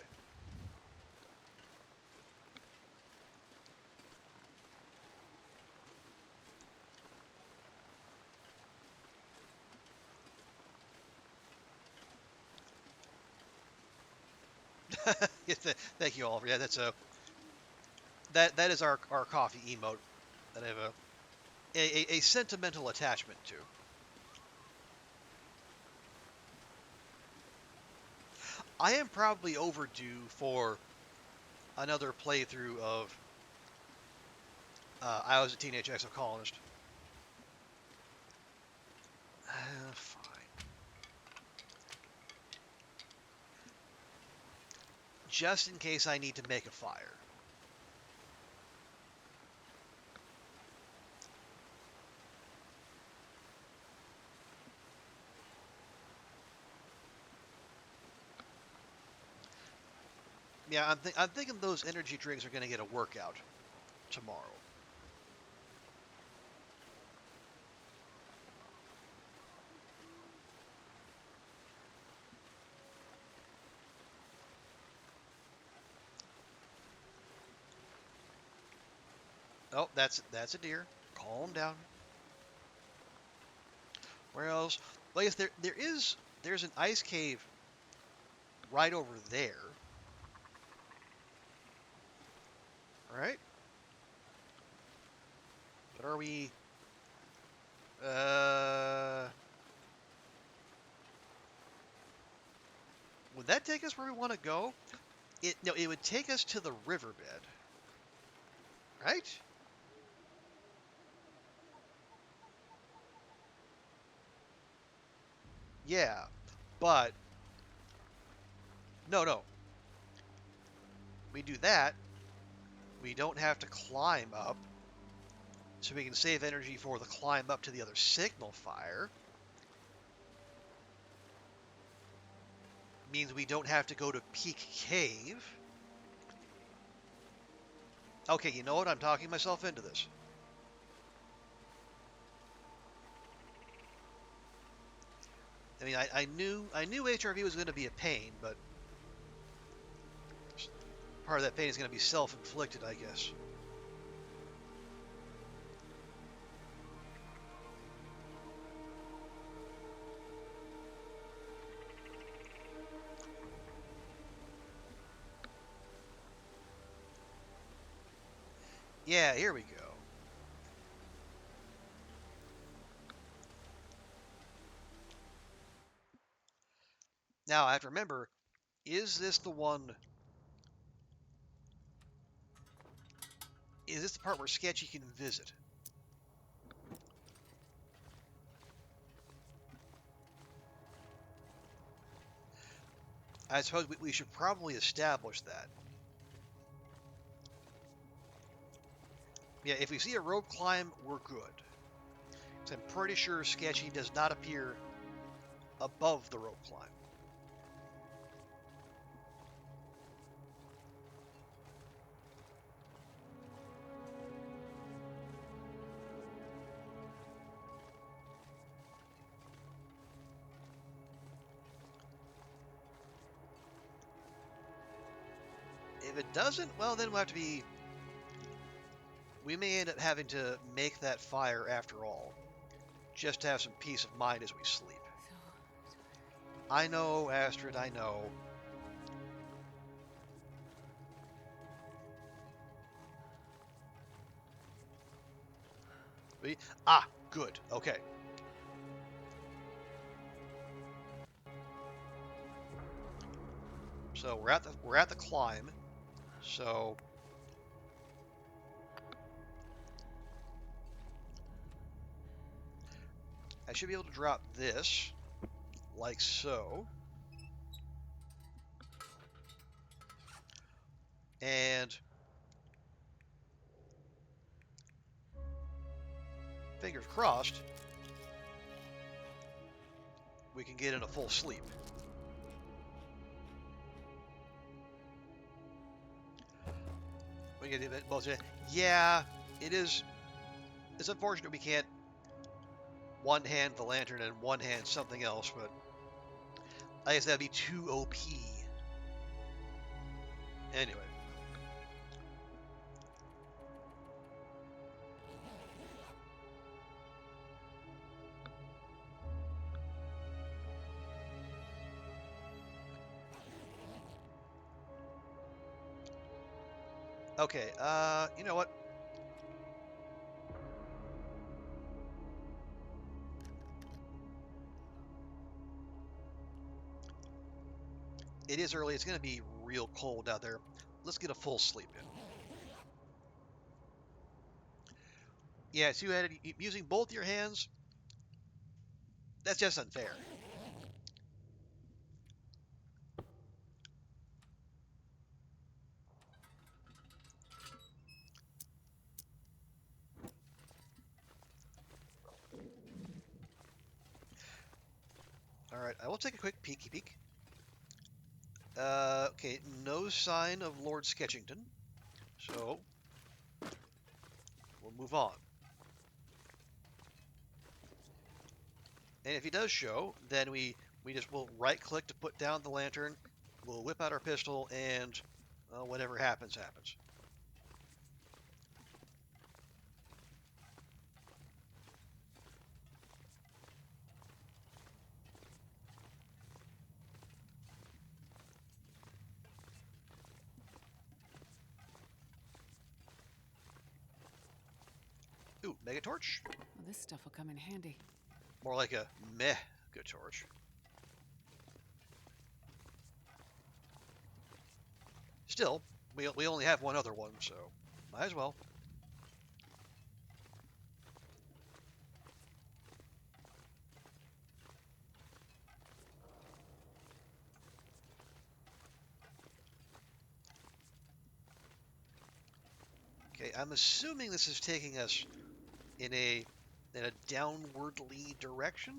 Thank you, Oliver. Yeah, that is our coffee emote that I have a sentimental attachment to. I am probably overdue for another playthrough of I Was a Teenage Exocolonist. Fine. Just in case I need to make a fire. Yeah, I'm thinking those energy drinks are going to get a workout tomorrow. Oh, that's a deer. Calm down. Where else? Well, yes, there's an ice cave right over there. Right? But are we? Uh, would that take us where we want to go? It would take us to the riverbed, right? Yeah, but no. We do that. We don't have to climb up, so we can save energy for the climb up to the other signal fire. Means we don't have to go to Peak Cave. Okay, you know what? I'm talking myself into this. I mean, I knew HRV was going to be a pain, but part of that pain is going to be self-inflicted, I guess. Yeah, here we go. Now I have to remember, is this the one? Is this the part where Sketchy can visit? I suppose we should probably establish that. Yeah, if we see a rope climb, we're good. 'Cause I'm pretty sure Sketchy does not appear above the rope climb. If it doesn't, well, then we'll have to be... We may end up having to make that fire after all, just to have some peace of mind as we sleep. I know, Astrid, I know. Good. Okay. So we're at the climb. So I should be able to drop this like so. And fingers crossed, we can get in a full sleep. We get a bit both. Yeah, it is. It's unfortunate we can't one hand the lantern and one hand something else, but I guess that'd be too OP. Anyway. Okay, you know what? It is early. It's going to be real cold out there. Let's get a full sleep in. Yeah, two-handed, using both your hands, that's just unfair. All right, I will take a quick peeky peek. Okay, no sign of Lord Sketchington, so we'll move on. And if he does show, then we just will right-click to put down the lantern. We'll whip out our pistol, and whatever happens, happens. Ooh, mega torch. Well, this stuff will come in handy. More like a meh good torch. Still, we only have one other one, so might as well. Okay, I'm assuming this is taking us in a downwardly direction.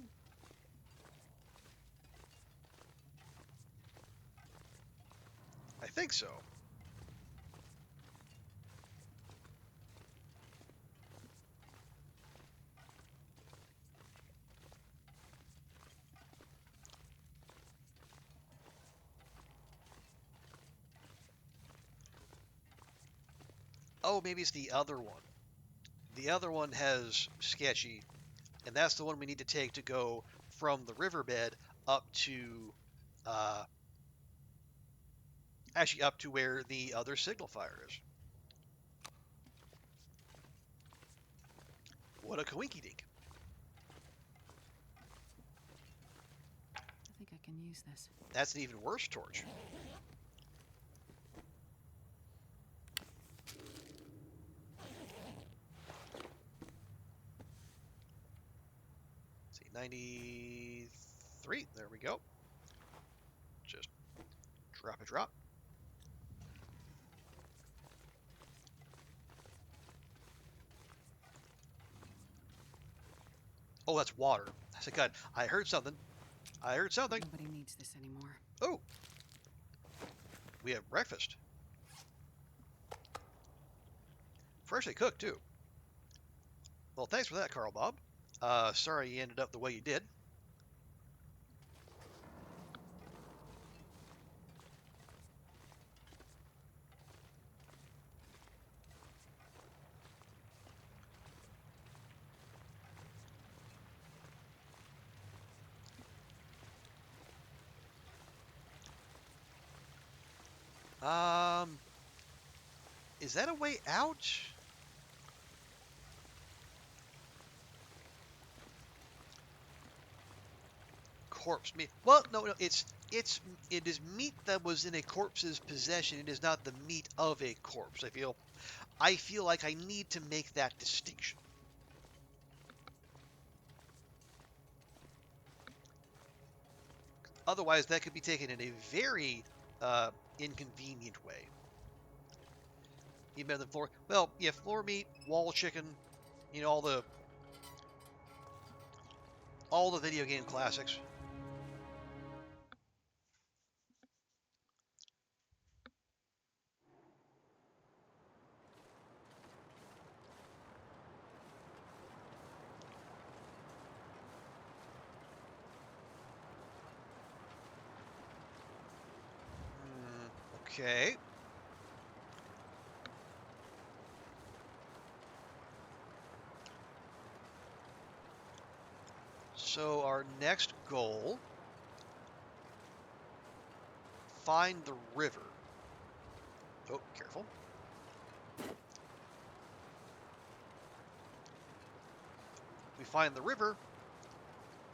I think so. Oh, maybe it's the other one. The other one has sketchy, and that's the one we need to take to go from the riverbed up to, uh, actually up to where the other signal fire is. What a coinky dink. I think I can use this. That's an even worse torch. Let's see, 93. There we go. Just drop a drop. Oh, that's water. I said, God, I heard something. I heard something. Nobody needs this anymore. Oh, we have breakfast. Freshly cooked, too. Well, thanks for that, Carl Bob. Sorry you ended up the way you did. Um, is that a way out? Corpse meat. Well, no, it is meat that was in a corpse's possession. It is not the meat of a corpse. I feel like I need to make that distinction. Otherwise, that could be taken in a very inconvenient way. Even the floor. Well, yeah, floor meat, wall chicken, you know, all the video game classics. Okay. So our next goal, find the river. Oh, careful. We find the river,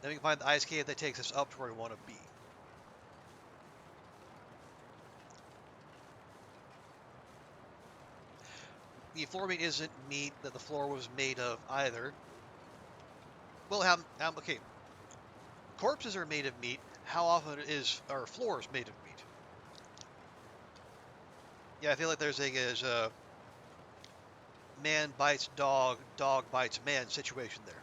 then we can find the ice cave that takes us up to where we want to be. The floor meat isn't meat that the floor was made of either. Well, okay. Corpses are made of meat. How often are floors made of meat? Yeah, I feel like there's a man bites dog, dog bites man situation there.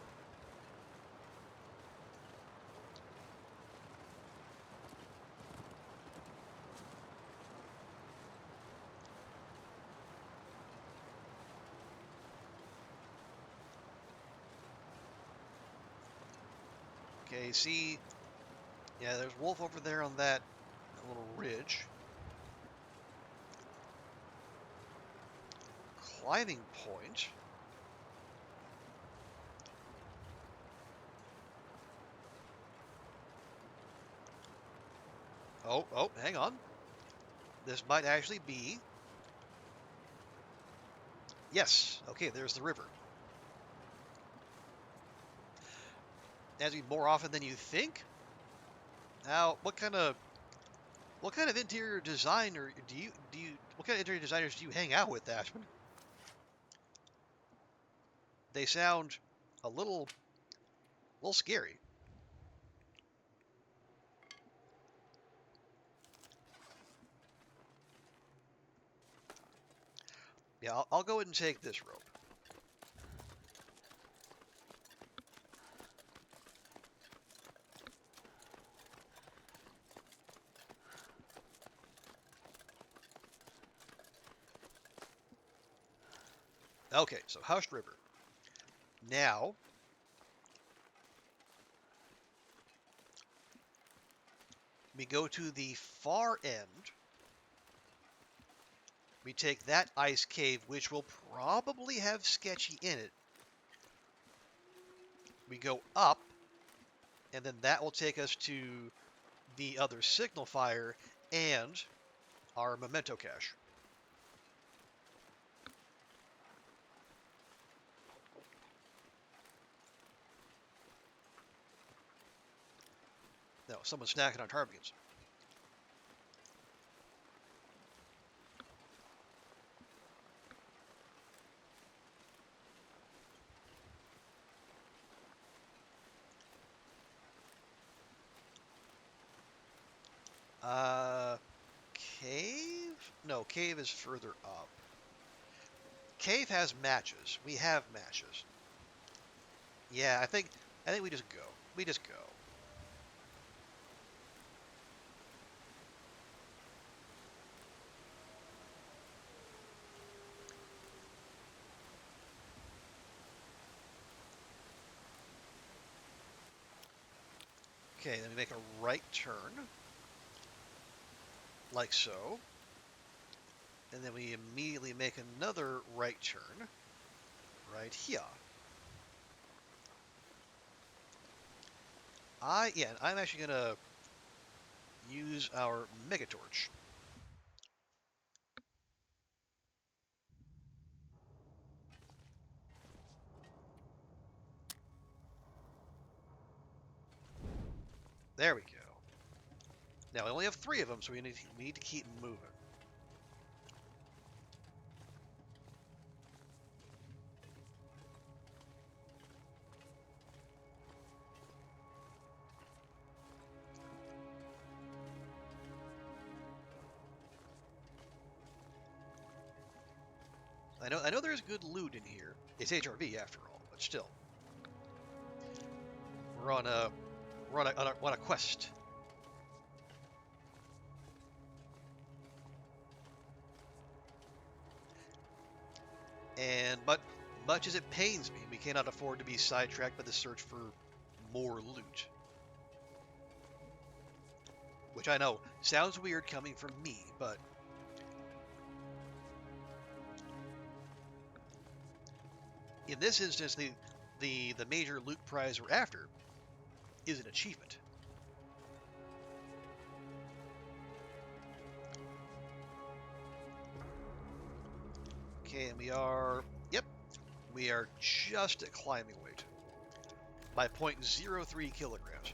Okay, see, yeah, there's wolf over there on that little ridge. Climbing point. Oh, hang on. This might actually be. Yes, okay, there's the river. As be more often than you think. Now, what kind of interior designer what kind of interior designers do you hang out with, Ashman? They sound a little scary. Yeah, I'll go ahead and take this rope. Okay, so Hushed River. Now, we go to the far end We take that ice cave, which will probably have sketchy in it. We go up, and then that will take us to the other signal fire and our memento cache. No, someone's snacking on ptarmigans. Cave? No, cave is further up. Cave has matches. We have matches. Yeah, I think we just go. We just go. Okay, then we make a right turn. Like so. And then we immediately make another right turn. Right here. I'm actually gonna use our mega torch. There we go. Now we only have 3 of them, so we need to keep moving. I know there's good loot in here. It's HRV after all, but still. We're on a quest. But much as it pains me, we cannot afford to be sidetracked by the search for more loot. Which I know sounds weird coming from me, but in this instance, the major loot prize we're after is an achievement. Okay, and we are just at climbing weight by 0.03 kilograms.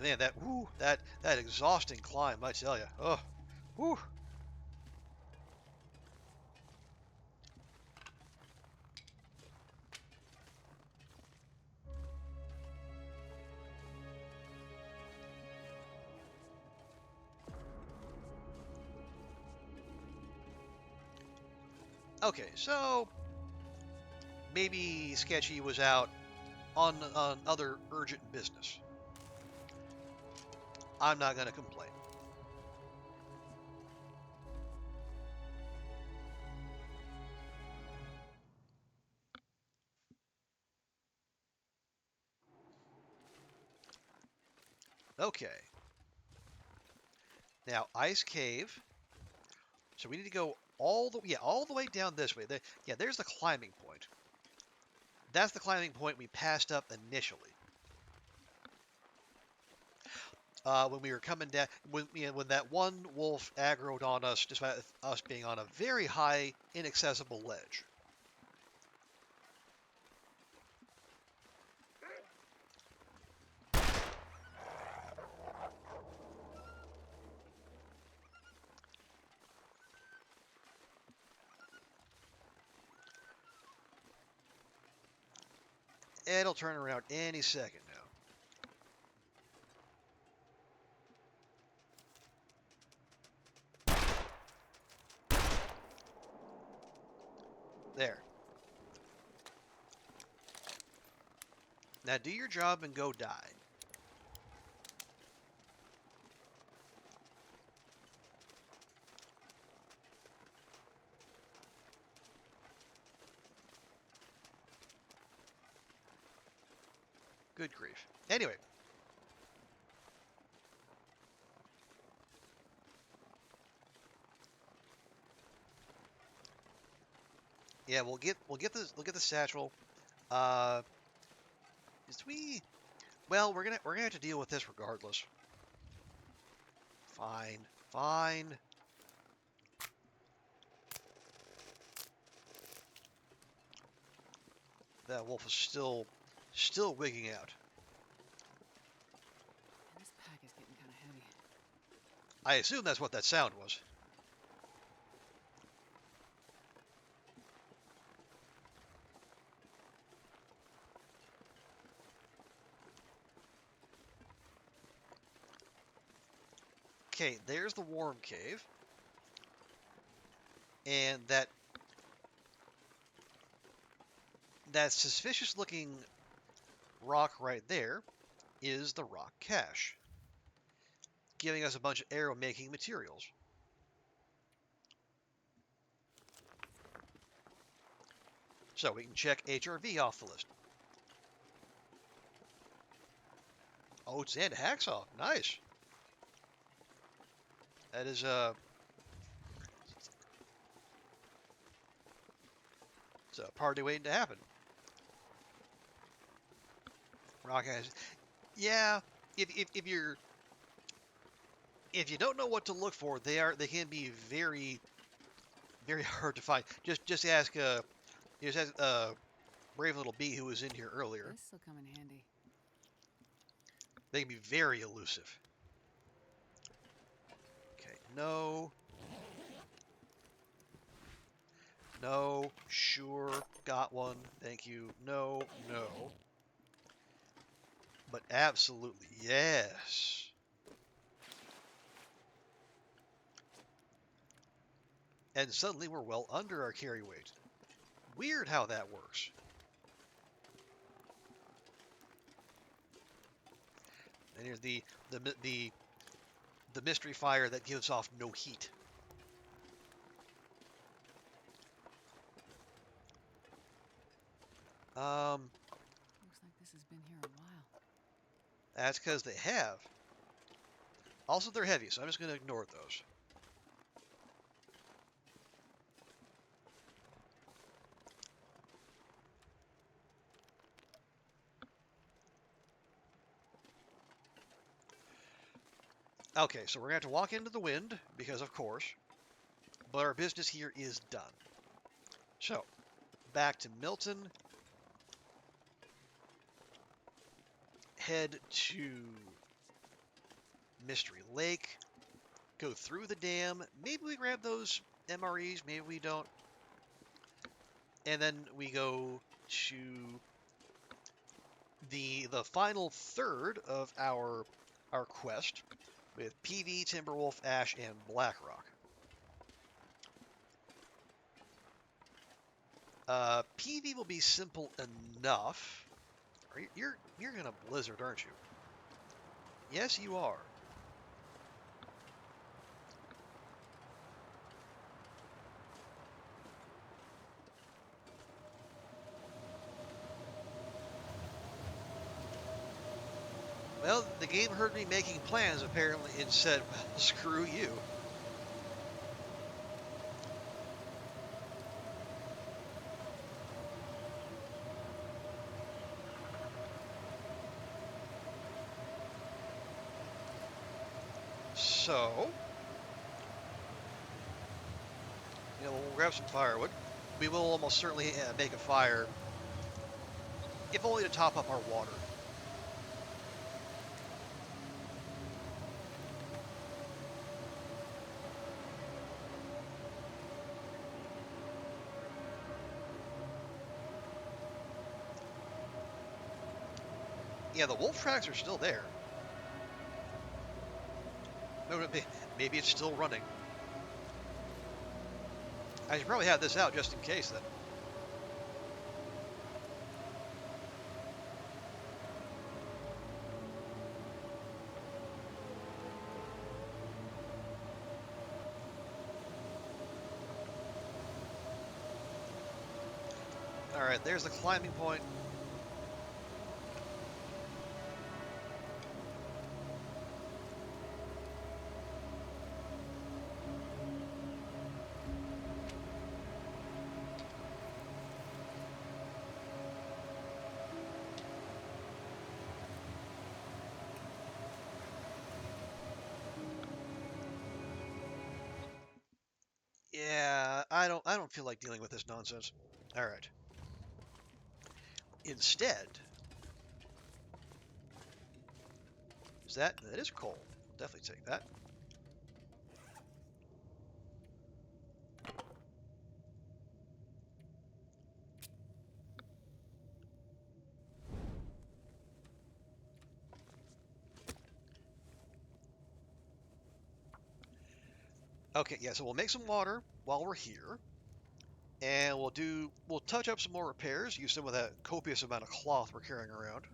Man, that exhausting climb, I tell you. Oh, whew. Okay, so maybe Sketchy was out on other urgent business. I'm not going to complain. Okay. Now, Ice Cave. So we need to go all the way down this way. There's the climbing point. That's the climbing point we passed up initially. When we were coming down, when that one wolf aggroed on us, despite us being on a very high, inaccessible ledge. It'll turn around any second now. There. Now do your job and go die. Good grief. Anyway. Yeah, we'll get the satchel. Uh, is we? Well, we're gonna have to deal with this regardless. Fine, fine. That wolf is still wigging out. Man, this pack is getting kind of heavy. I assume that's what that sound was. Okay, there's the worm cave. And that suspicious looking rock right there is the rock cache, giving us a bunch of arrow making materials. So we can check HRV off the list. Oats and hacksaw. Nice. That is it's a party waiting to happen. Rock cache. Yeah, if you don't know what to look for, they can be very hard to find. Just ask brave little bee who was in here earlier. This will come in handy. They can be very elusive. Okay, no. No, sure, got one, thank you. No, no. But absolutely, yes. And suddenly we're well under our carry weight. Weird how that works. And here's the mystery fire that gives off no heat. Looks like this has been here a while. That's because they have. Also, they're heavy, so I'm just going to ignore those. Okay, so we're going to have to walk into the wind, because of course. But our business here is done. So, back to Milton. Head to Mystery Lake. Go through the dam. Maybe we grab those MREs, maybe we don't. And then we go to the final third of our quest with PV, Timberwolf, Ash, and Blackrock. PV will be simple enough. You're gonna blizzard, aren't you? Yes, you are. Well, the game heard me making plans apparently and said, well, screw you. So, we'll grab some firewood. We will almost certainly make a fire, if only to top up our water. Yeah, the wolf tracks are still there. Maybe it's still running. I should probably have this out just in case then. Alright, there's the climbing point. I don't feel like dealing with this nonsense. All right. Instead, that is coal. Definitely take that. Okay, yeah, so we'll make some water while we're here, and we'll touch up some more repairs, use some of that copious amount of cloth we're carrying around.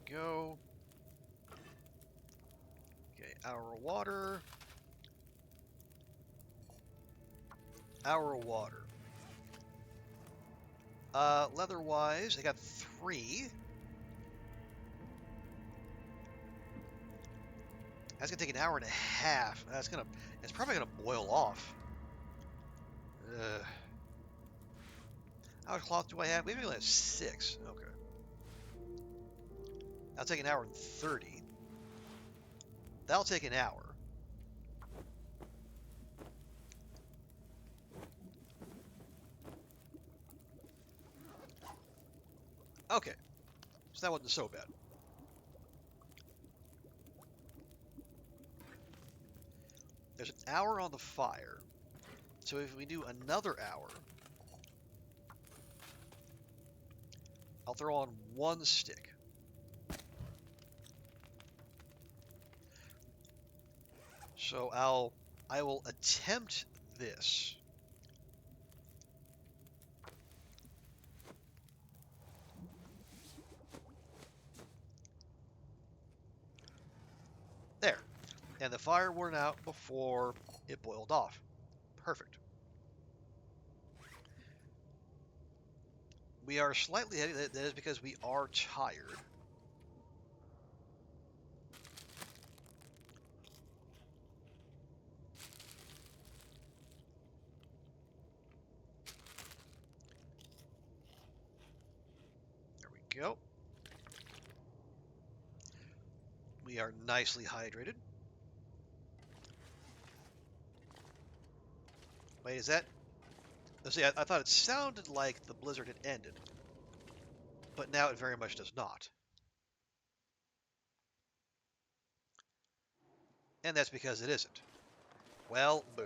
Go. Okay, our water. Our water. Leather-wise, I got 3. That's gonna take an hour and a half. It's probably gonna boil off. Ugh. How much cloth do I have? We only have 6. Okay. That'll take an hour and 30. That'll take an hour. Okay. So that wasn't so bad. There's an hour on the fire. So if we do another hour, I'll throw on 1 stick. So I will attempt this. There. And the fire went out before it boiled off. Perfect. We are slightly heavy. That is because we are tired. There we go. We are nicely hydrated. Wait, is that... Let's see, I thought it sounded like the blizzard had ended. But now it very much does not. And that's because it isn't. Well, boo.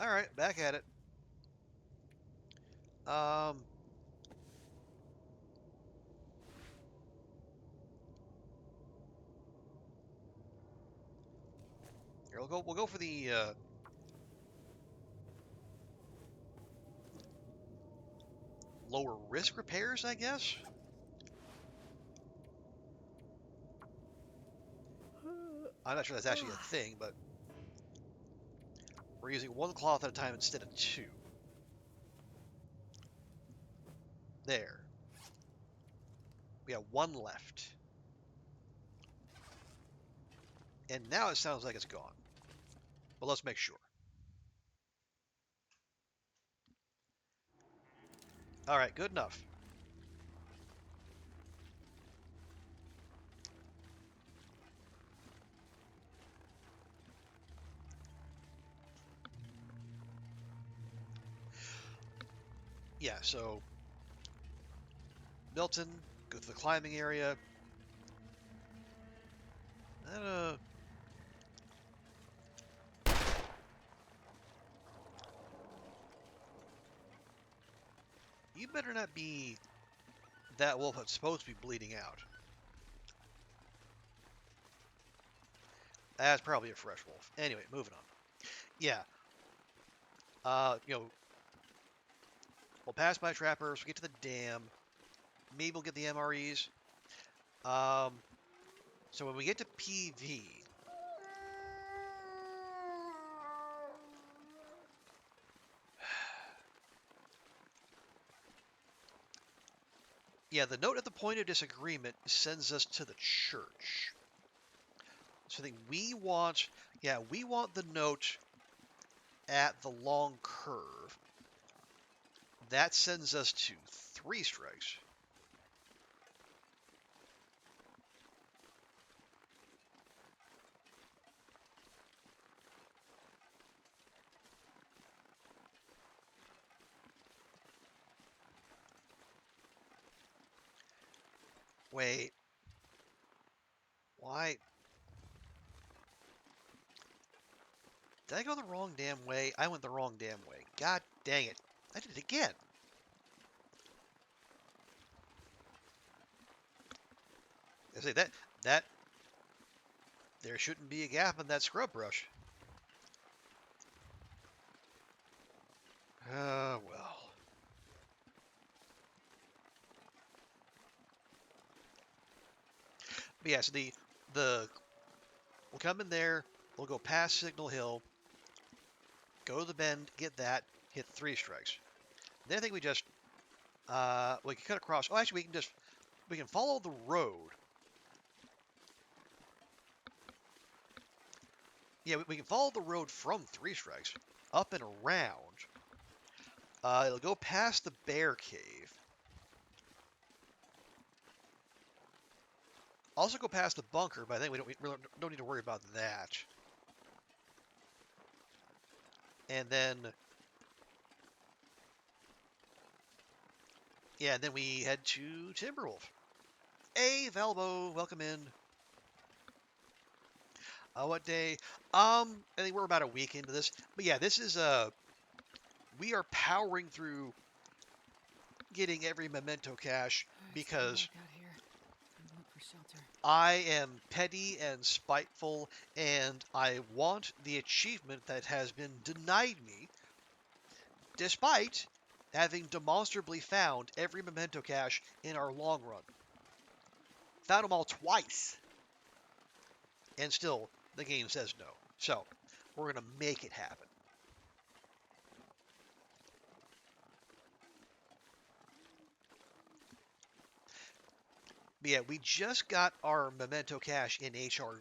Alright, back at it. Here, we'll go for the lower risk repairs, I guess. I'm not sure that's actually a thing, but we're using 1 cloth at a time instead of 2. There. We have 1 left. And now it sounds like it's gone. But let's make sure. Alright, good enough. Yeah, so Milton, go to the climbing area. You better not be that wolf that's supposed to be bleeding out. That's probably a fresh wolf. Anyway, moving on. Yeah. We'll pass by trappers, we'll get to the dam. Maybe we'll get the MREs. So when we get to PV, Yeah, the note at the point of disagreement sends us to the church. So I think we want the note at the long curve. That sends us to 3 strikes. Wait. Why? Did I go the wrong damn way? I went the wrong damn way. God dang it. I did it again. I say that there shouldn't be a gap in that scrub brush. Well. But yeah, so the we'll come in there, we'll go past Signal Hill, go to the bend, get that, hit 3 strikes. Then I think we just we can cut across. Oh, actually, we can follow the road. Yeah, we can follow the road from 3 strikes up and around. It'll go past the bear cave. Also go past the bunker, but I think we really don't need to worry about that. And then, yeah, then we head to Timberwolf. Hey, Valbo, welcome in. What day? I think we're about a week into this. But yeah, this is we are powering through getting every memento cache because Out here and look for shelter. I am petty and spiteful, and I want the achievement that has been denied me, despite having demonstrably found every memento cache in our long run. Found them all twice, and still the game says no. So we're gonna make it happen. But yeah, we just got our memento cache in HRV.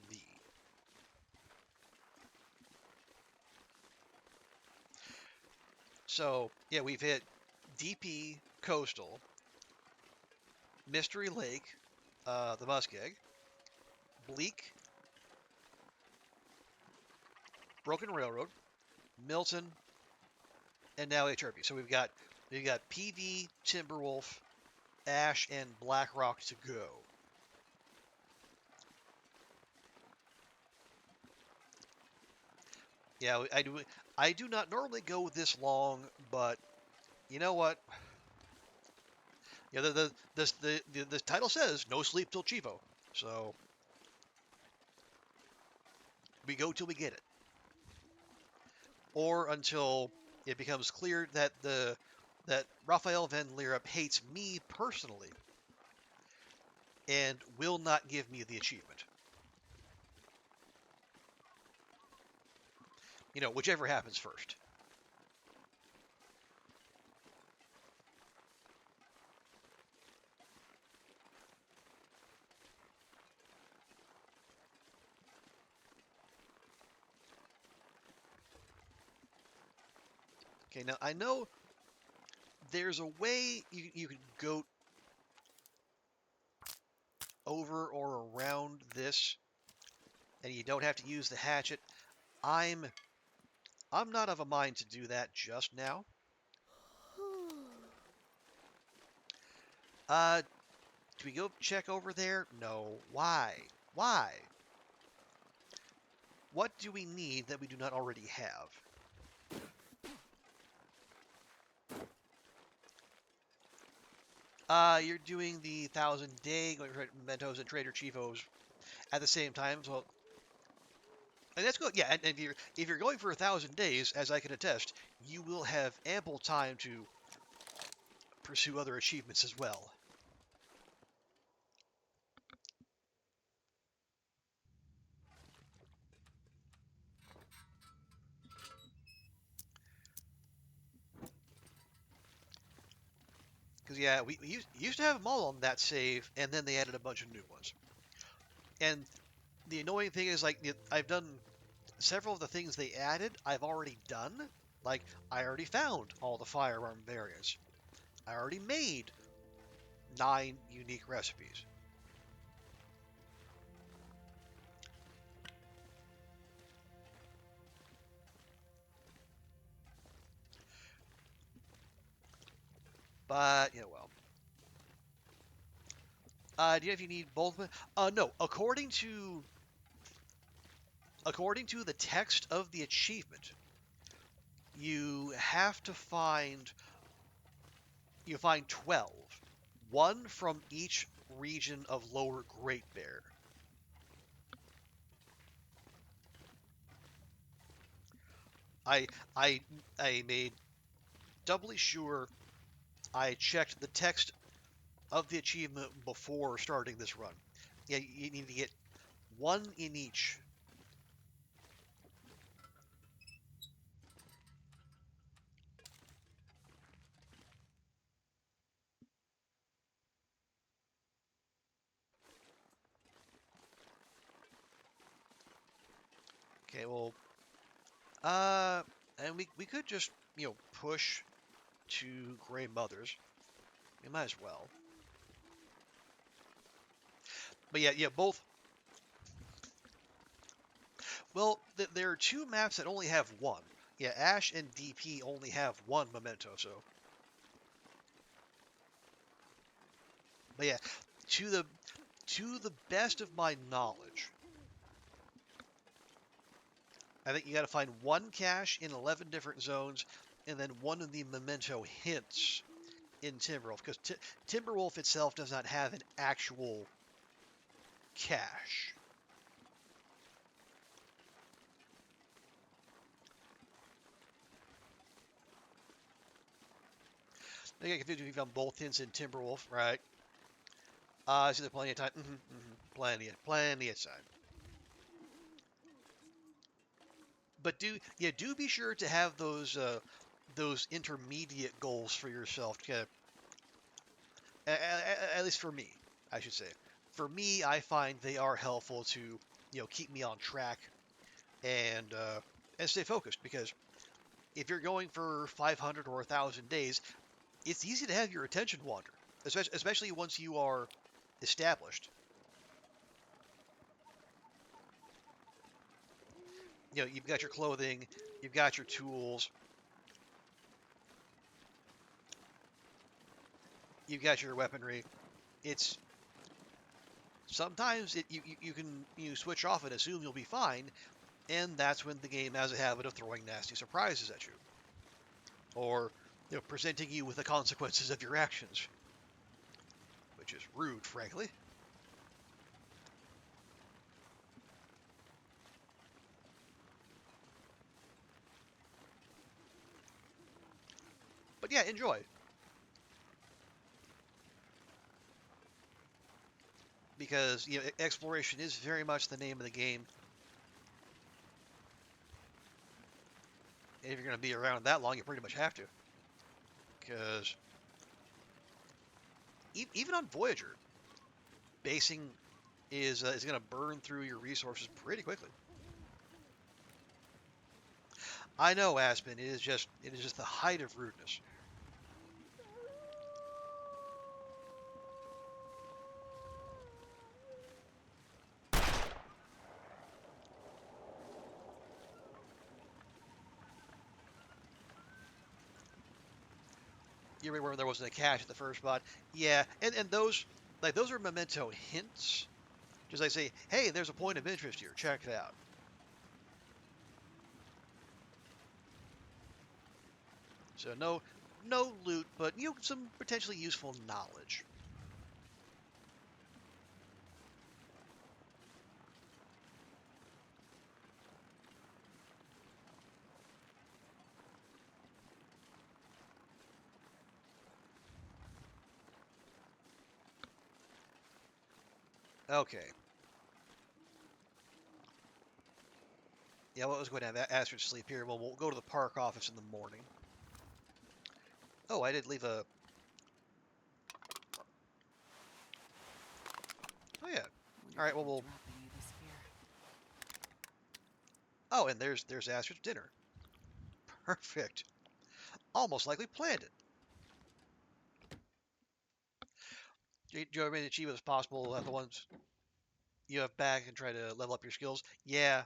So yeah, we've hit DP, Coastal, Mystery Lake, the Muskeg, Bleak, Broken Railroad, Milton, and now HRV. So we've got PV, Timberwolf, Ash, and Blackrock to go. Yeah, I do not normally go this long, but you know what? Yeah, the title says no sleep till Chivo, so we go till we get it, or until it becomes clear that that Raphael Van Lierop hates me personally and will not give me the achievement. You know, whichever happens first. Okay, now I know there's a way you can go over or around this, and you don't have to use the hatchet. I'm not of a mind to do that just now. Do we go check over there? No. Why? Why? What do we need that we do not already have? You're doing the 1,000-day going for Mentos and Trader Chivos at the same time. So, and that's good. Yeah, and if you're going for 1,000 days, as I can attest, you will have ample time to pursue other achievements as well. Because yeah, we used to have them all on that save, and then they added a bunch of new ones. And the annoying thing is, like, I've done several of the things they added. I've already done. Like, I already found all the firearm variants. I already made 9 unique recipes. But, well. Do you know if you need both? No. According to the text of the achievement, you have to find 12, one from each region of Lower Great Bear. I I I made doubly sure I checked the text of the achievement before starting this run. Yeah, you need to get one in each. Okay, well, and we could just push to Gray Mothers. We might as well. But yeah, both. Well, there are 2 maps that only have one. Yeah, Ash and DP only have one memento. So, but yeah, to the best of my knowledge, I think you got to find one cache in 11 different zones, and then one of the memento hints in Timberwolf, because Timberwolf itself does not have an actual cache. I get confused if you found both hints in Timberwolf, right? Is there plenty of time? Plenty of time. But do be sure to have those intermediate goals for yourself. At least for me, I should say. For me, I find they are helpful to keep me on track and stay focused, because if you're going for 500 or 1,000 days, it's easy to have your attention wander, especially once you are established. You've got your clothing, you've got your tools, you've got your weaponry. It's sometimes you can switch off and assume you'll be fine, and that's when the game has a habit of throwing nasty surprises at you, or presenting you with the consequences of your actions, which is rude, frankly. But yeah, enjoy, because exploration is very much the name of the game. And if you're going to be around that long, you pretty much have to, because even on Voyager, basing is going to burn through your resources pretty quickly. I know, Aspen. It is just the height of rudeness. You remember when there wasn't a cache at the first spot? Yeah, and those are memento hints. Just like say, hey, there's a point of interest here. Check it out. So no loot, but some potentially useful knowledge. Okay. Yeah, what was going to have Astrid sleep here? Well, we'll go to the park office in the morning. Oh, I did leave a Oh yeah. Wonder All right. if Well, they'll we'll. drop any of this here. Oh, and there's Astrid's dinner. Perfect. Almost like we planned it. Do you want to achieve as possible the ones you have back and try to level up your skills? Yeah.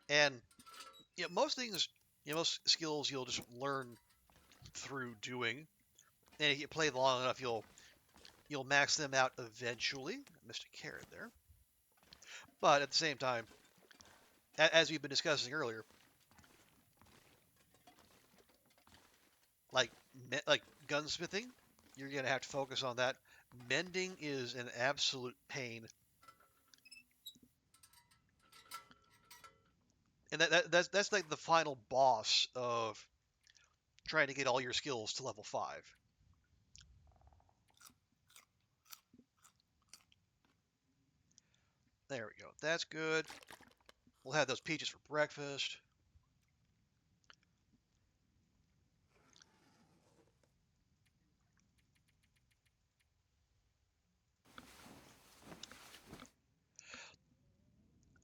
And most things, most skills you'll just learn through doing. And if you play long enough, you'll max them out eventually. I missed a carrot there. But at the same time, as we've been discussing earlier, like like gunsmithing, you're gonna have to focus on that. Mending is an absolute pain, and that's like the final boss of trying to get all your skills to level 5. There we go. That's good. We'll have those peaches for breakfast.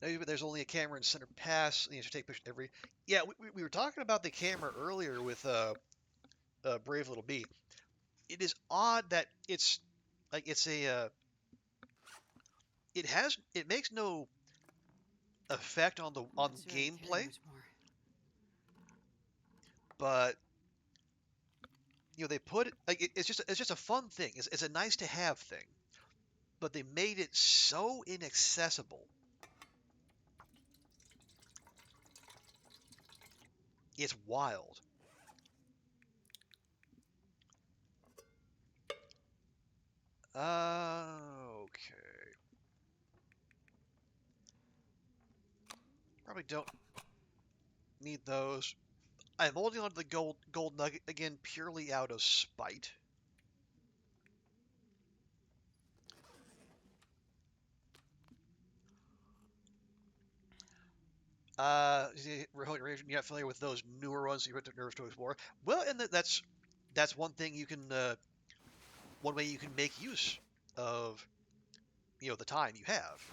Maybe there's only a camera in Center Pass, and you have to take pictures every. Yeah, we were talking about the camera earlier with Brave Little Bee. It is odd that it's like it's a it makes no effect on the I'm not sure I can carry gameplay, much more. but they put it like it's just a fun thing. It's a nice to have thing, but they made it so inaccessible. It's wild. Okay. Probably don't need those. I'm holding on to the gold nugget again purely out of spite. You're not familiar with those newer ones you put to nerves to explore. Well, and that's one thing you can one way you can make use of the time you have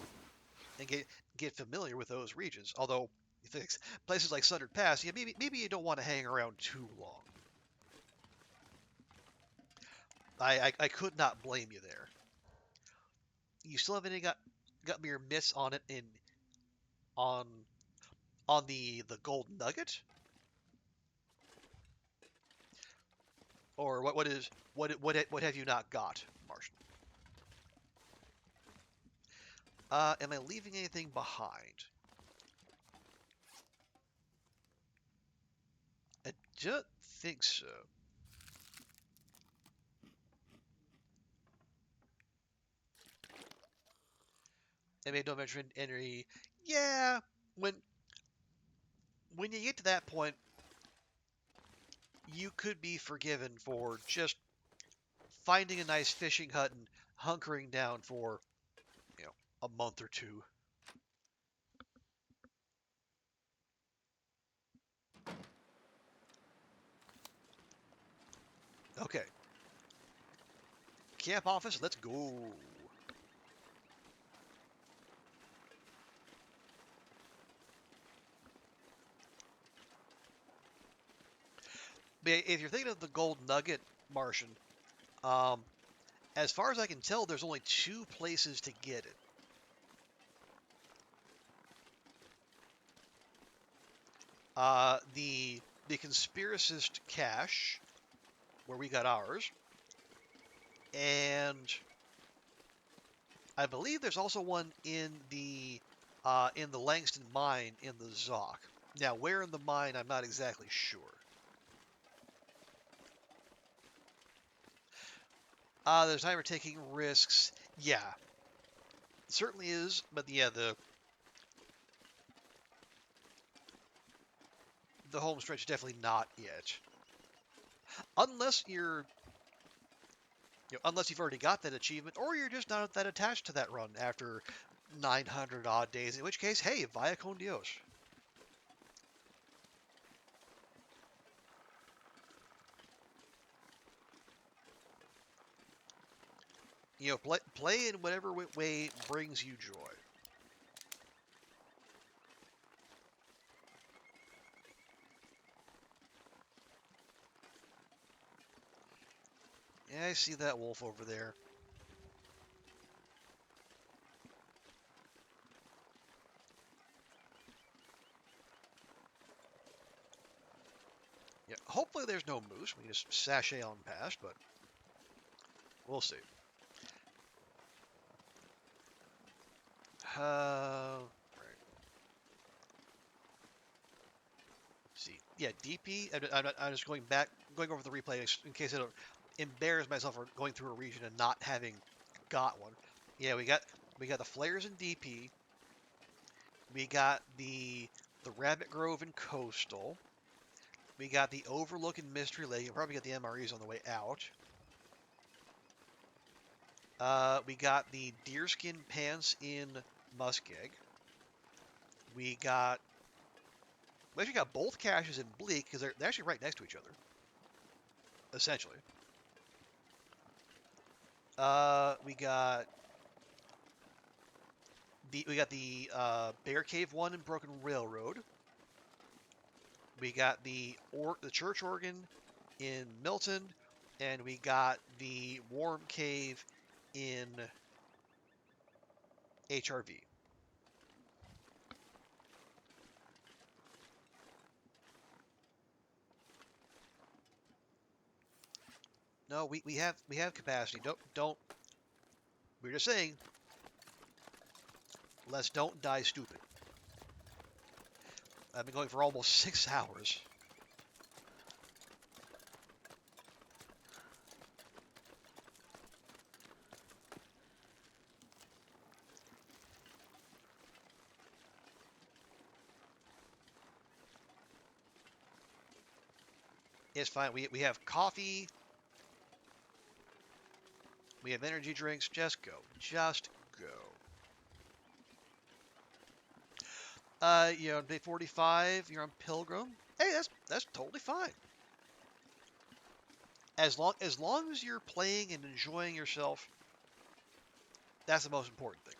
and get familiar with those regions. Although places like Sundered Pass, yeah, maybe you don't want to hang around too long. I could not blame you there. You still haven't got your mitts on it on the gold nugget, or what have you not got, Martian? Am I leaving anything behind? I don't think so. I made no mention any. Yeah, when when you get to that point, you could be forgiven for just finding a nice fishing hut and hunkering down for a month or two. Okay, camp office, let's go. But if you're thinking of the gold nugget, Martian, um, as far as I can tell, there's only 2 places to get it. The conspiracist cache, where we got ours, and I believe there's also one in the Langston mine in the Zoc. Now, where in the mine, I'm not exactly sure. There's time for taking risks. Yeah, it certainly is. But yeah, the home stretch is definitely not yet. Unless unless you've already got that achievement, or you're just not that attached to that run after 900 odd days. In which case, hey, vaya con Dios. Play in whatever way brings you joy. Yeah, I see that wolf over there. Yeah, hopefully there's no moose. We can just sashay on past, but we'll see. Right. See, yeah, DP. I'm just going over the replay in case I don't embarrass myself for going through a region and not having got one. Yeah, we got the flares in DP. We got the Rabbit Grove and Coastal. We got the Overlook and Mystery Lake. You'll probably get the MREs on the way out. We got the Deerskin Pants in Muskeg. We actually got both caches in Bleak because they're actually right next to each other, essentially. We got the Bear Cave one in Broken Railroad. We got the church organ in Milton, and we got the Warm Cave in HRV. No, we have capacity. Don't. We're just saying. Let's don't die stupid. I've been going for almost 6 hours. It's fine. We have coffee. We have energy drinks. Just go. Just go. On day 45, you're on Pilgrim. Hey, that's totally fine. As long as you're playing and enjoying yourself, that's the most important thing.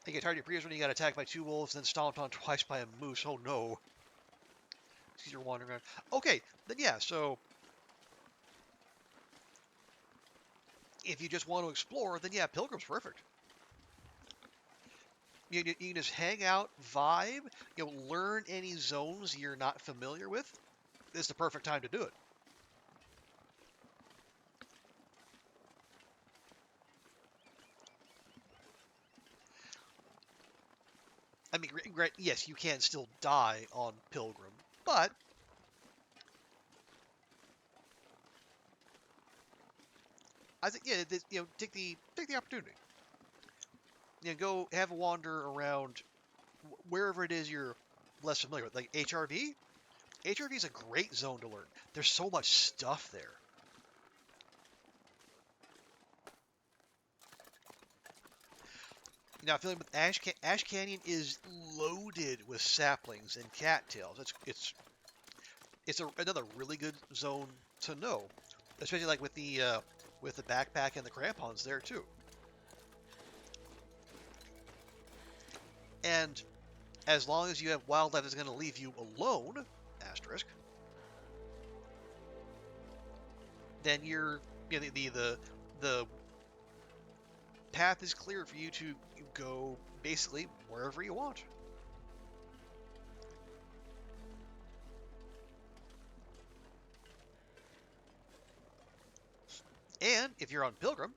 I get tired of your previous when you got attacked by 2 wolves, then stomped on twice by a moose. Oh no. You're wandering around. Okay, then yeah, so if you just want to explore, then yeah, Pilgrim's perfect. You can just hang out, vibe, learn any zones you're not familiar with. It's the perfect time to do it. I mean, yes, you can still die on Pilgrim, but I think take the opportunity. Go have a wander around wherever it is you're less familiar with, like HRV. HRV is a great zone to learn. There's so much stuff there. Now, feeling with Ash Canyon is loaded with saplings and cattails. It's another really good zone to know, especially like with the backpack and the crampons there too. And as long as you have wildlife that's going to leave you alone, asterisk, then the path is clear for you to go basically wherever you want. And if you're on Pilgrim,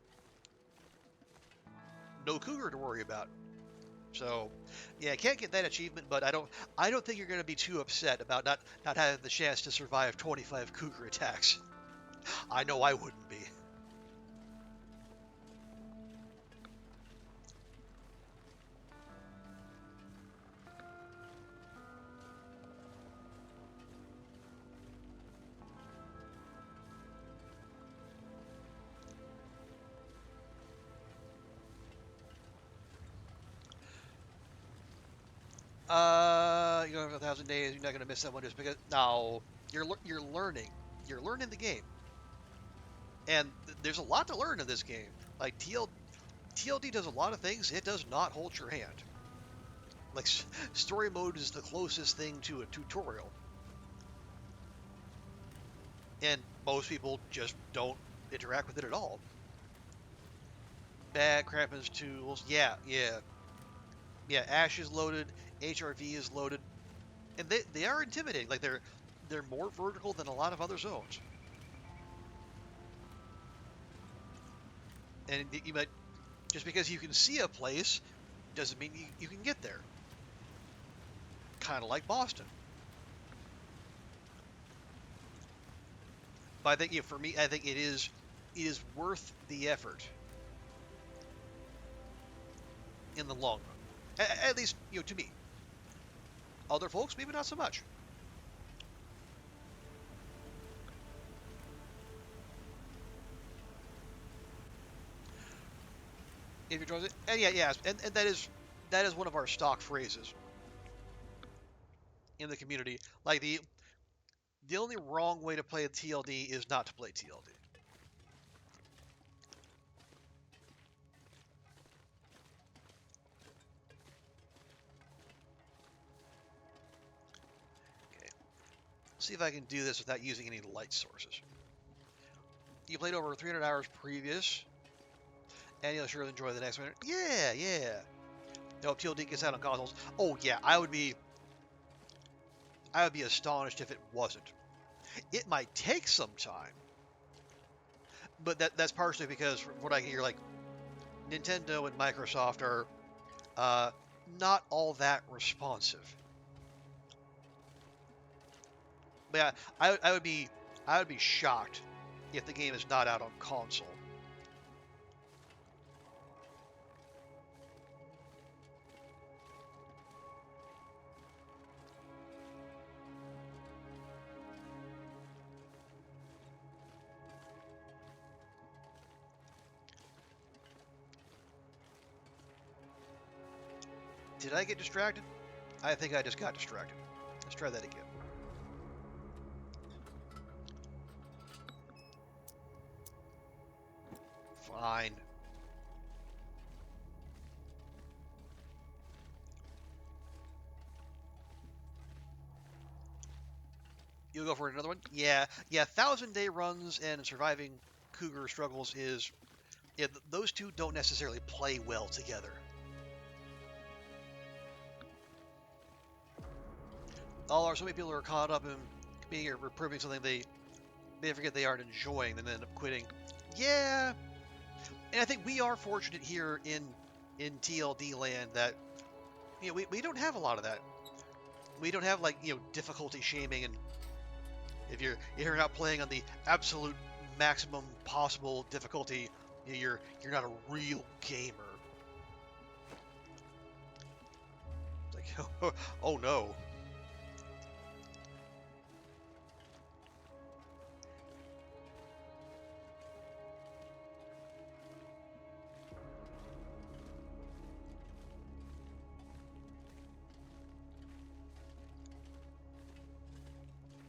no cougar to worry about. So, yeah, I can't get that achievement, but I don't think you're going to be too upset about not having the chance to survive 25 cougar attacks. I know I wouldn't be. You have 1,000 days. You're not going to miss that one just because. No, you're learning. You're learning the game, and there's a lot to learn in this game. Like TLD does a lot of things. It does not hold your hand. Like, story mode is the closest thing to a tutorial. And most people just don't interact with it at all. Bad Crampons tools. Yeah. Ash is loaded. HRV is loaded. And they are intimidating. Like, they're more vertical than a lot of other zones. And you might, just because you can see a place doesn't mean you can get there. Kind of like Boston. But I think for me, I think it is worth the effort in the long run. At least, to me. Other folks, maybe not so much. If you're joining it, and and that is one of our stock phrases in the community. Like the only wrong way to play TLD is not to play TLD. Okay, see if I can do this without using any light sources. You played over 300 hours previous, and you'll surely enjoy the next one. Yeah. No, TLD gets out on consoles. Oh yeah, I would be astonished if it wasn't. It might take some time, but that's partially because from what I hear, like Nintendo and Microsoft are not all that responsive. But yeah, I would be shocked if the game is not out on console. Did I get distracted? I think I just got distracted. Let's try that again. Fine. You'll go for another one? Yeah. 1,000-day runs and surviving cougar struggles is... Yeah, those two don't necessarily play well together. So many people are caught up in being or proving something they forget they aren't enjoying and then end up quitting. Yeah, and I think we are fortunate here in TLD land that we don't have a lot of that. We don't have like difficulty shaming, and if you're not playing on the absolute maximum possible difficulty, you're not a real gamer. It's like oh no.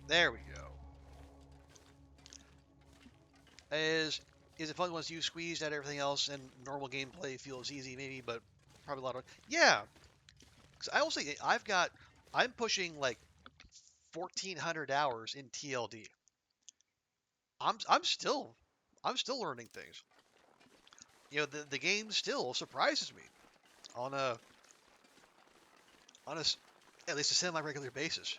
There we go. Is it fun once you squeezed out everything else and normal gameplay feels easy maybe, but probably a lot of yeah. Because I will say I'm pushing like 1,400 hours in TLD. I'm still learning things. The game still surprises me on a at least a semi-regular basis.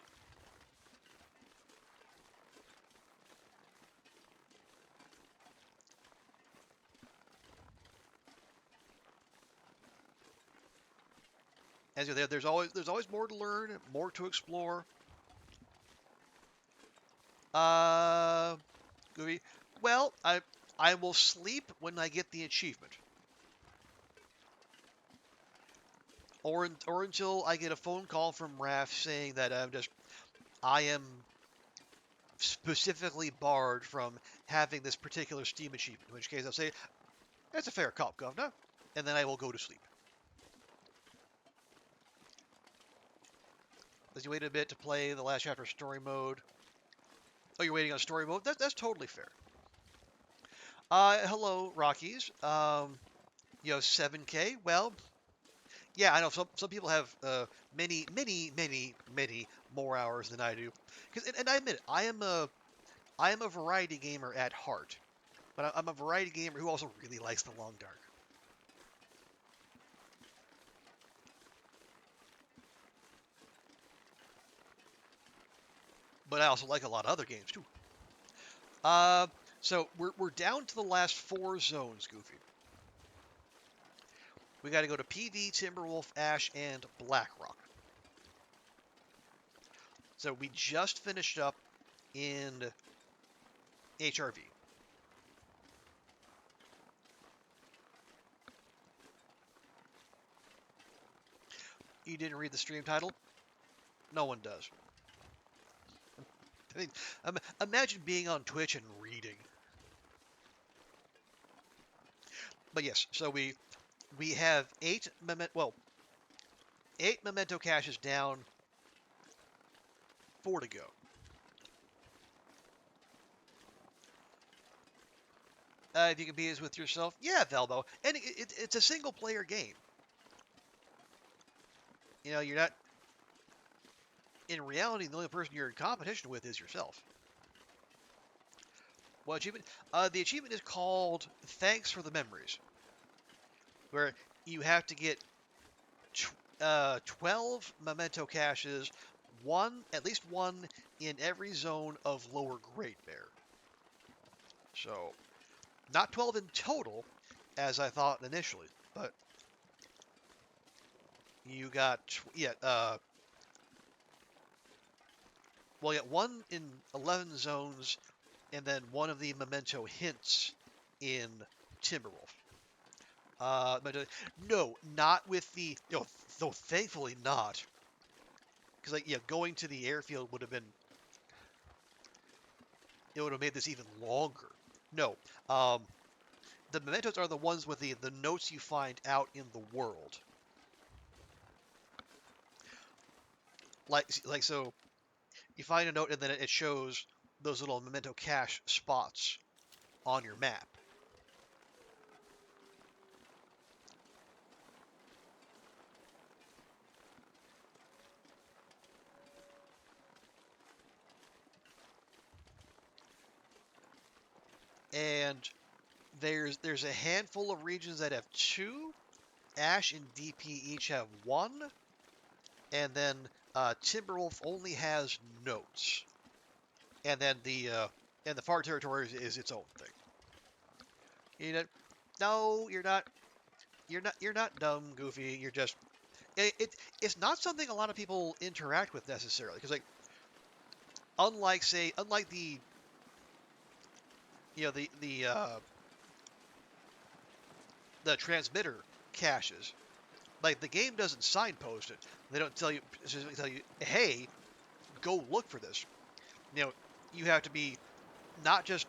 As there's always more to learn, more to explore. Goofy. Well, I will sleep when I get the achievement, or until I get a phone call from Raph saying that I am specifically barred from having this particular Steam achievement. In which case I'll say, "That's a fair cop, Governor," and then I will go to sleep. As you wait a bit to play the last chapter story mode. Oh, you're waiting on story mode? That's totally fair. Hello, Rockies. 7K. Well, yeah, I know some people have many, many, many, many more hours than I do. And I admit it, I am a variety gamer at heart, but I'm a variety gamer who also really likes the long dark. But I also like a lot of other games too. Uh, so we're down to the last 4 zones, Goofy. We got to go to PV, Timberwolf, Ash, and Blackrock. So we just finished up in HRV. You didn't read the stream title? No one does. I mean, imagine being on Twitch and reading. But yes, so we have 8 memento caches down, 4 to go. If you can be as with yourself, yeah, Velbo. And it's a single player game. You're not. In reality, the only person you're in competition with is yourself. What achievement? The achievement is called "Thanks for the Memories," where you have to get 12 memento caches, at least one in every zone of Lower Great Bear. So, not 12 in total, as I thought initially, but you got well, you got one in 11 zones, and then one of the memento hints in Timberwolf. But no, not with the though thankfully not, because going to the airfield would have been it would have made this even longer. No, the mementos are the ones with the notes you find out in the world. Like so, you find a note and then it shows those little memento cache spots on your map. And there's a handful of regions that have 2. Ash and DP each have 1, and then Timberwolf only has notes. And then the Far Territory is its own thing. No, you're not. You're not dumb, Goofy. You're just. It's not something a lot of people interact with necessarily, because unlike the the transmitter caches, like the game doesn't signpost it. They don't specifically tell you, hey, go look for this. You have to be not just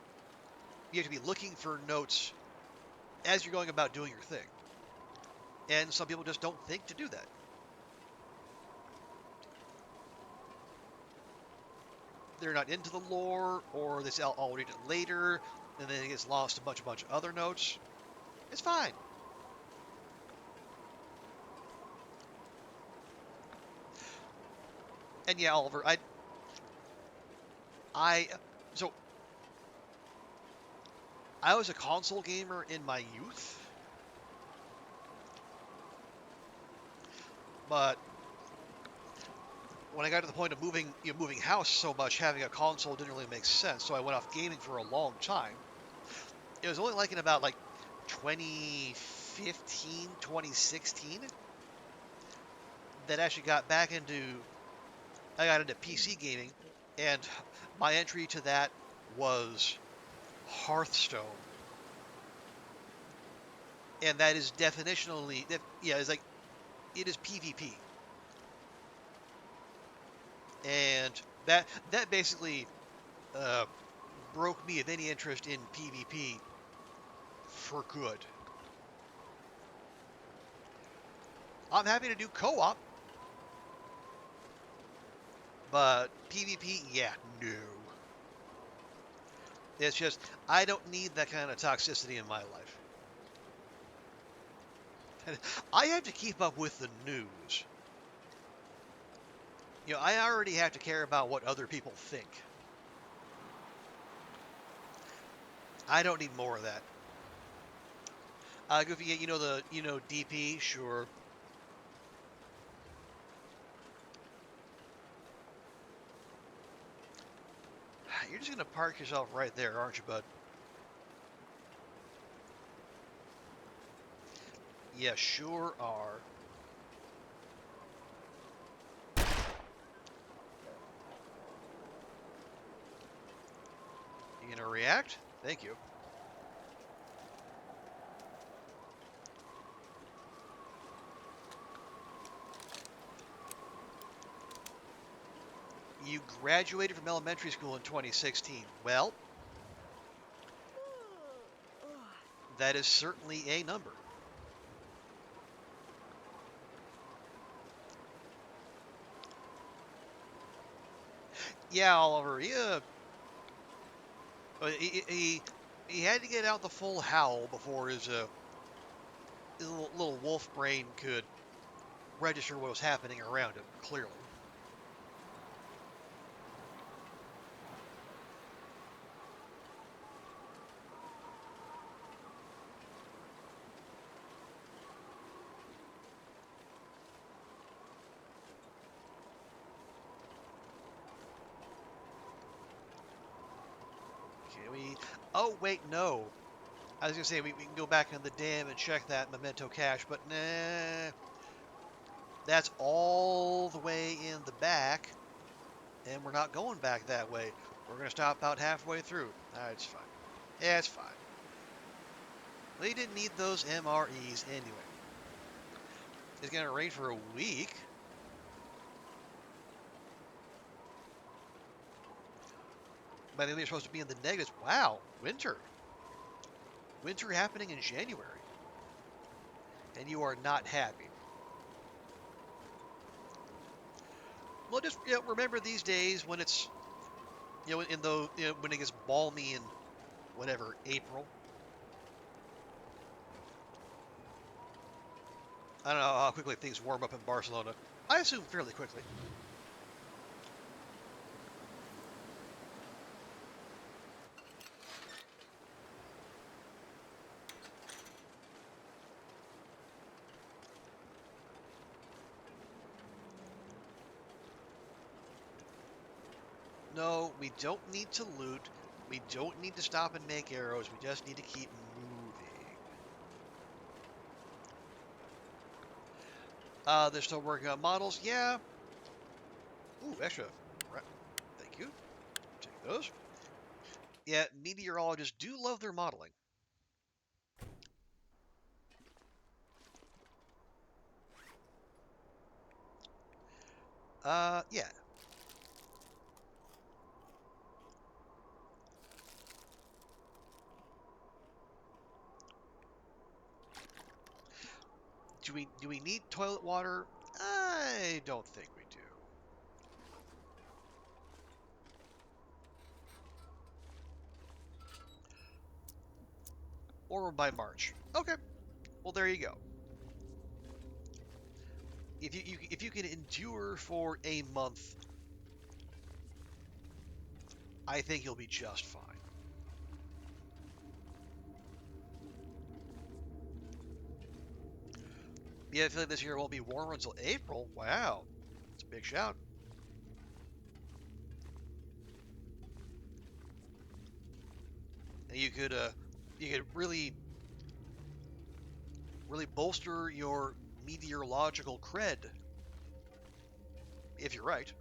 you have to be looking for notes as you're going about doing your thing. And some people just don't think to do that. They're not into the lore, or they say, I'll read it later, and then it gets lost a bunch of other notes. It's fine. And yeah, Oliver, so I was a console gamer in my youth, but when I got to the point of moving house so much, having a console didn't really make sense. So I went off gaming for a long time. It was only in about 2015, 2016 that I actually got into PC gaming, and my entry to that was Hearthstone. And that is definitionally, it is PvP. And that basically broke me of any interest in PvP for good. I'm happy to do co-op, but PvP, yeah, no. It's just, I don't need that kind of toxicity in my life. I have to keep up with the news. You know, I already have to care about what other people think. I don't need more of that. Goofy, DP, sure. You're just gonna park yourself right there, aren't you, bud? Yeah, sure are. You gonna react? Thank you. You graduated from elementary school in 2016. Well, that is certainly a number. Yeah, Oliver. Yeah, he had to get out the full howl before his little wolf brain could register what was happening around him. Clearly. Can we? Oh wait, no. I was gonna say we can go back in the dam and check that memento cache, but nah. That's all the way in the back, and we're not going back that way. We're gonna stop about halfway through. It's fine. Yeah, it's fine. We didn't need those MREs anyway. It's gonna rain for a week. But then they're supposed to be in the negatives. Wow, winter. Winter happening in January. And you are not happy. Well, just remember these days when it's, when it gets balmy in whatever, April. I don't know how quickly things warm up in Barcelona. I assume fairly quickly. No, we don't need to loot. We don't need to stop and make arrows. We just need to keep moving. They're still working on models. Yeah. Ooh, extra. Right. Thank you. Take those. Yeah, meteorologists do love their modeling. Yeah. Do we need toilet water? I don't think we do. Or by March. Okay. Well, there you go. If you can endure for a month, I think you'll be just fine. Yeah, I feel like this year won't be warmer until April. Wow, it's a big shout. And you could really bolster your meteorological cred if you're right.